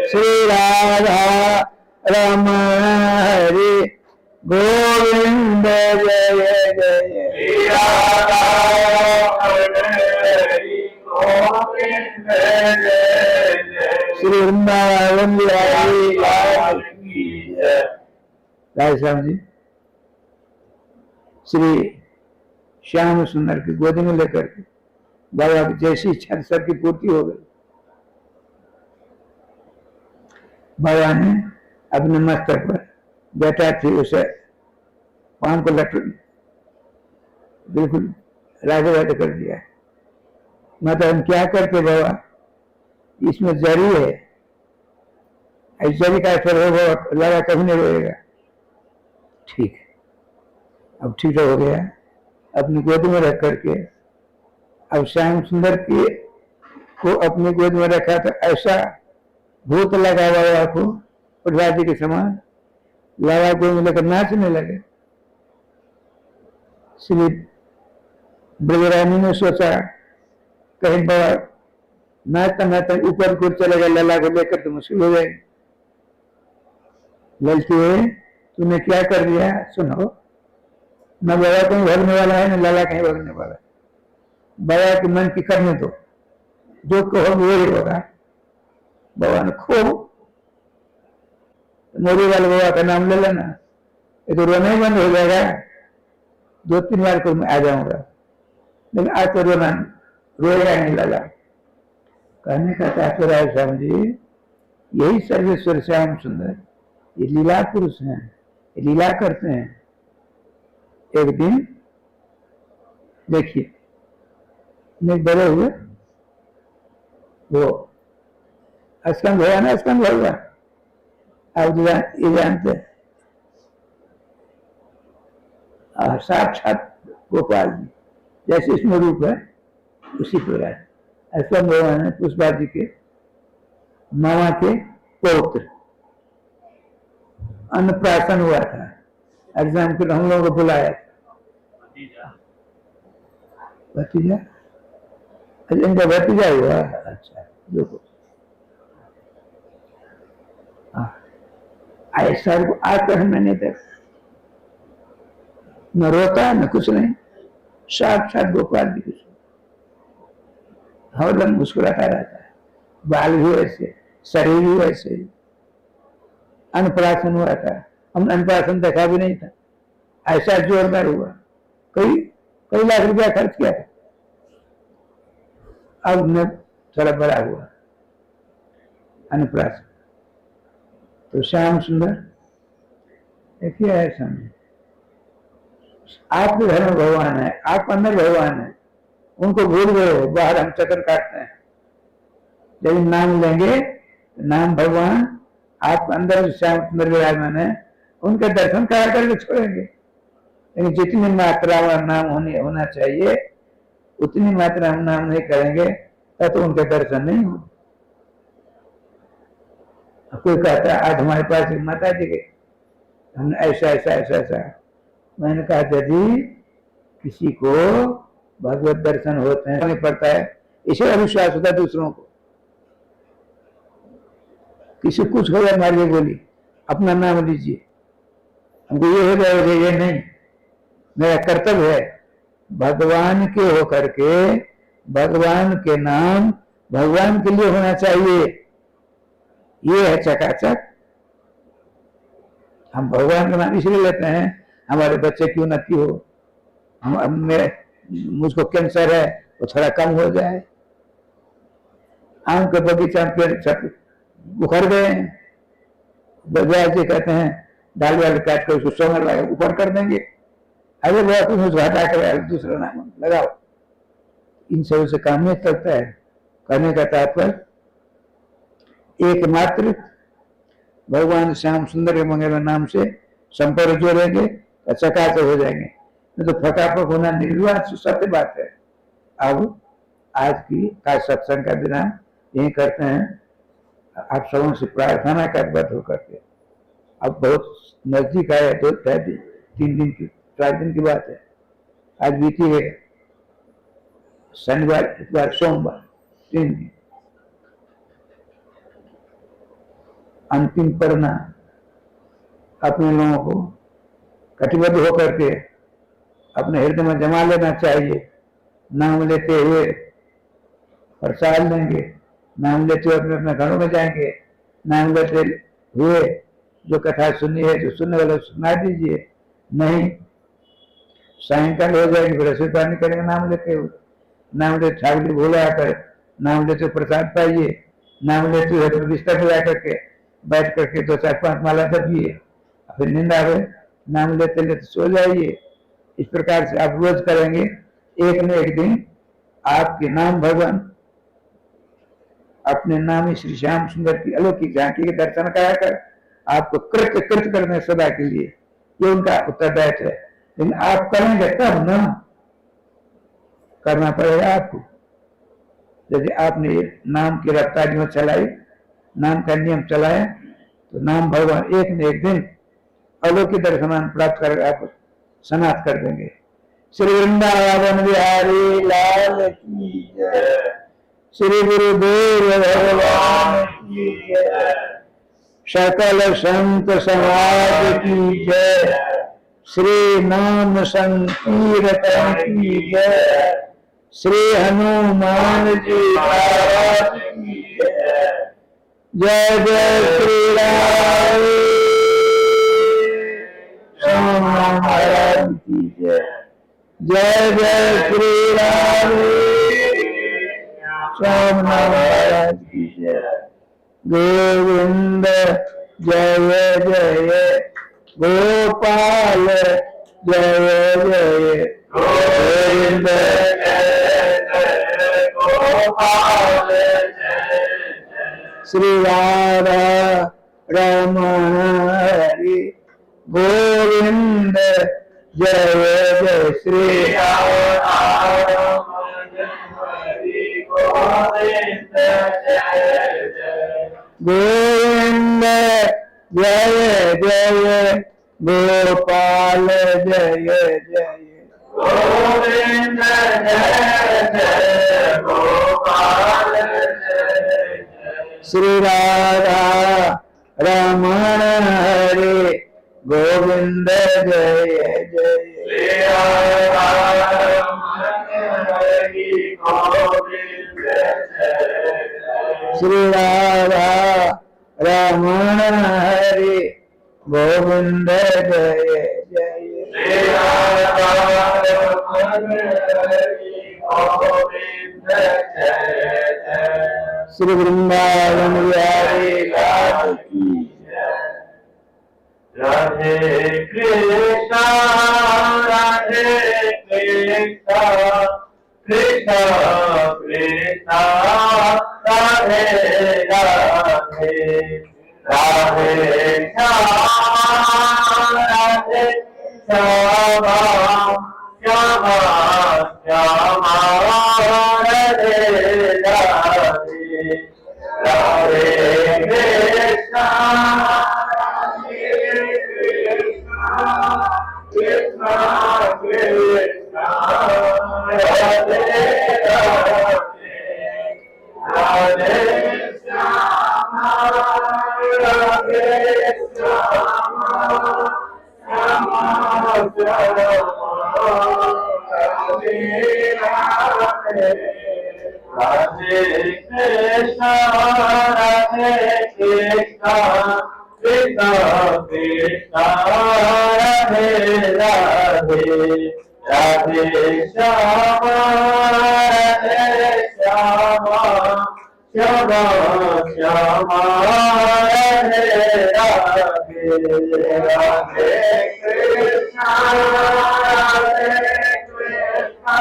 श्री राधा रमण हरि गोविंद जय जय श्री वृंदावन राय श्याम जी श्री श्याम सुंदर की गोदी में लेकर के बाबा की जैसी इच्छा सबकी पूर्ति हो गई। बाबा ने अपने मस्तक पर बैठा थी उसे पान को लट बिल्कुल राधे कर दिया। मतलब हम क्या करते बाबा, इसमें जरी है, इस जरी का असर होगा लगा कभी नहीं रोएगा। ठीक है, अब ठीक हो गया। अपनी गोद में रख करके अब श्याम सुंदर की को अपनी गोद में रखा तो ऐसा भूत लगा बाबा को प्रहलाद के समान लगा गोद में लेकर नाचने लगे। श्री ब्रजरानी ने सोचा कहीं बाबा नाचता नाचता ऊपर को चलेगा, लला को लेकर तो मुश्किल हो जाएगी। ललकी तूने क्या कर दिया, सुनो, न बाबा कहीं भगने वाला है न लला कहीं भगने वाला है। बाबा के मन की करने दो, जो कहो वो ही होगा। बाबा ने खूब मोरी वाले बाबा का नाम ले लेना, ये तो रोना ही बंद हो जाएगा। 2-3 बार को मैं आ जाऊंगा, लेकिन आज तो रोएगा नहीं लला। कहने का तात्पर्य है श्याम जी, यही सर्वेश्वर श्याम सुंदर ये लीला पुरुष हैं, ये लीला करते हैं। एक दिन देखिए बड़े हुए वो स्कंद हुआ ना, स्कंद हुआ आप ये जानते साक्षात गोपाल जी जैसे इसमें रूप है उसी प्रकार स्कंद भगवान है पुष्पा जी के मामा के पौत्र। अन्नप्राशन हुआ था, एग्जाम के हम लोगों को बुलाया था। भतीजा इनका भतीजा हुआ। अच्छा देखो ऐसा को आज तक हमने नहीं देखा, न रोता न कुछ नहीं, साक्षात गोपाल जी कुछ हरदम मुस्कुराता रहता है। बाल भी वैसे, शरीर भी वैसे। अन्नप्राशन हुआ था, हमने अन्नप्राशन देखा भी नहीं था, ऐसा जोरदार हुआ। कई लाख रुपया खर्च किया था। अब न थोड़ा बड़ा हुआ अन्नप्राशन। तो श्याम सुंदर देखिए है समझे, आपके घर में भगवान है, आप अंदर भगवान है, उनको भूल गए हो, बाहर हम चक्कर काटते हैं। जब नाम लेंगे नाम भगवान आप अंदर श्याम सुंदर विराजमान है, उनके दर्शन करा करके छोड़ेंगे। लेकिन जितनी मात्रा में नाम होना चाहिए उतनी मात्रा हम नाम नहीं करेंगे तो उनके दर्शन नहीं हो। कोई कहता है आज हमारे पास एक माता जी गई, हमने ऐसा ऐसा ऐसा ऐसा, मैंने कहा यदि किसी को भगवत दर्शन होते हैं नहीं पड़ता है, इसे अविश्वास होता है दूसरों को। किसी कुछ हो जाए मारिए गोली, अपना नाम लीजिए, हमको ये हो जाएगा ये नहीं। मेरा कर्तव्य है भगवान के होकर के भगवान के नाम भगवान के लिए होना चाहिए। ये है चकाचक। हम भगवान का नाम इसलिए लेते हैं हमारे बच्चे की उन्नति हो, मुझको कैंसर है वो थोड़ा कम हो जाए, आम के बगीचा पे उखड़ गए हैं, बजाय जी कहते हैं डाल वाले काट कर उसको सोमर लगा ऊपर कर देंगे, अरे वो तुम उसको हटा कर दूसरा नाम लगाओ। इन सब से काम नहीं चलता है। करने का तात्पर्य एकमात्र भगवान श्याम सुंदर के मंगल नाम से संपर्क जोड़ेंगे तो चकाचक हो जाएंगे, नहीं तो फटाफट होना निर्विवाद सत्य बात है। अब आज की सत्संग का विराम यही करते हैं। आप सबों से प्रार्थना करबद्ध होकर के, अब बहुत नजदीक आए, 3 दिन की 4 दिन की बात है, आज बीती है शनिवार, इतवार, सोमवार, 3 दिन। अंतिम पढ़ना अपने लोगों को कटिबद्ध होकर के अपने हृदय में जमा लेना चाहिए। नाम लेते हुए प्रसाद लेंगे, नाम लेते हुए अपने अपने घरों में जाएंगे, नाम लेते हुए जो कथा सुनी है, जो सुनने वाले सुना दीजिए, नहीं सायंकाल हो जाएगी, फिर रसोई पानी करेंगे नाम लेते हुए। नाम लेते छावली भोला आकर नाम लेते प्रसाद पाइए, नाम लेते हुए फिर बिस्तर पर जाकर के बैठ करके 2-4-5 माला जपिए, फिर नींद आवे, नाम लेते लेते सो जाइए। इस प्रकार से आप रोज करेंगे, एक न एक दिन आपके नाम भगवान अपने नामी श्री श्याम सुंदर की अलौकिक झांकी के दर्शन कराकर आपको कृत कृत करने सदा के लिए, ये उनका उत्तरदायित्व है। लेकिन आप करेंगे तब ना, करना पड़ेगा आपको। यदि आपने नाम की रफ्तारी में चलाई, नाम का नियम चलाया, तो नाम भगवान एक न एक दिन अलौकिक दर्शन प्राप्त कर आप सनात कर देंगे। श्री वृंदावन बिहारी लाल की जय, श्री गुरुदेव भगवान की जय, सकल संत समाज की जय, श्री नाम संकीर्तन की जय, श्री हनुमान जी महाराज की जय। जय जय श्री राम महाराज की जय। जय जय श्री राम महाराज की जय। गोविंद जय जय गोपाल, जय जय गोविंद जय गोपाल, श्री राधा रमण हरि गोविंद जय जय श्री राधा हरि गोविंद जय जय गोविंद जय जय गोपाल, जय जय गोविंद जय जय गोपाल, जय श्री राधा रमण हरे गोविंद जय जय श्री राधा रमण हरे गोविंद जय, श्री राधा रमण हरे गोविंद जय जय, श्री राधा रमण हरे गोविंद जय जय, श्री वृंदावन बिहारी लाल की जय। राधे कृष्णा राधे कृष्णा, कृष्णा कृष्णा राधे राधे, राधे श्याम राधे श्यामा, श्यामा श्यामा राधे राधे, राधे कृष्णा कृष्णा कृष्णा राधे राधे, राधे श्यामा राधे श्यामा, श्यामा श्यामा राधे राधे, राधे कृष्णा राधे कृष्णा, कृष्णा कृष्णा राधे राधे, राधे श्यामा राधे श्यामा, श्यामा श्यामा राधे राधे, राधे कृष्णा राधे कृष्णा,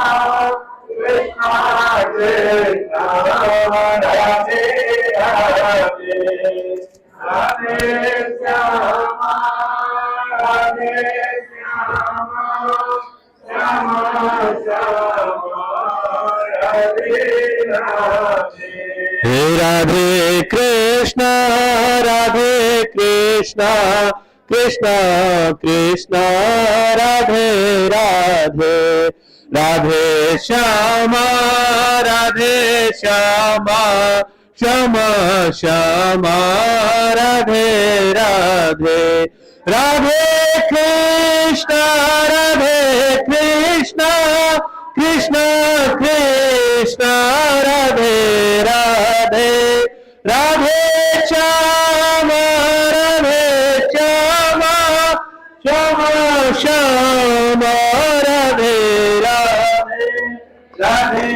कृष्णा कृष्णा राधे राधे, राधे श्यामा राधे श्यामा, श्यामा श्यामा राधे राधे, हे राधे कृष्ण कृष्ण कृष्ण राधे राधे राधे श्यामा श्यामा श्यामा राधे राधे राधे कृष्ण कृष्ण कृष्ण राधे राधे राधे श्यामा श्यामा श्यामा राधे राधे राधे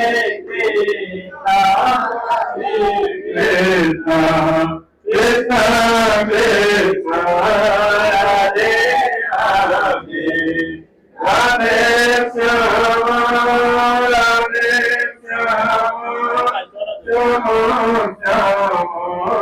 कृष्ण कृष्ण कृष्ण राधे राधे राधे श्यामा श्यामा श्यामा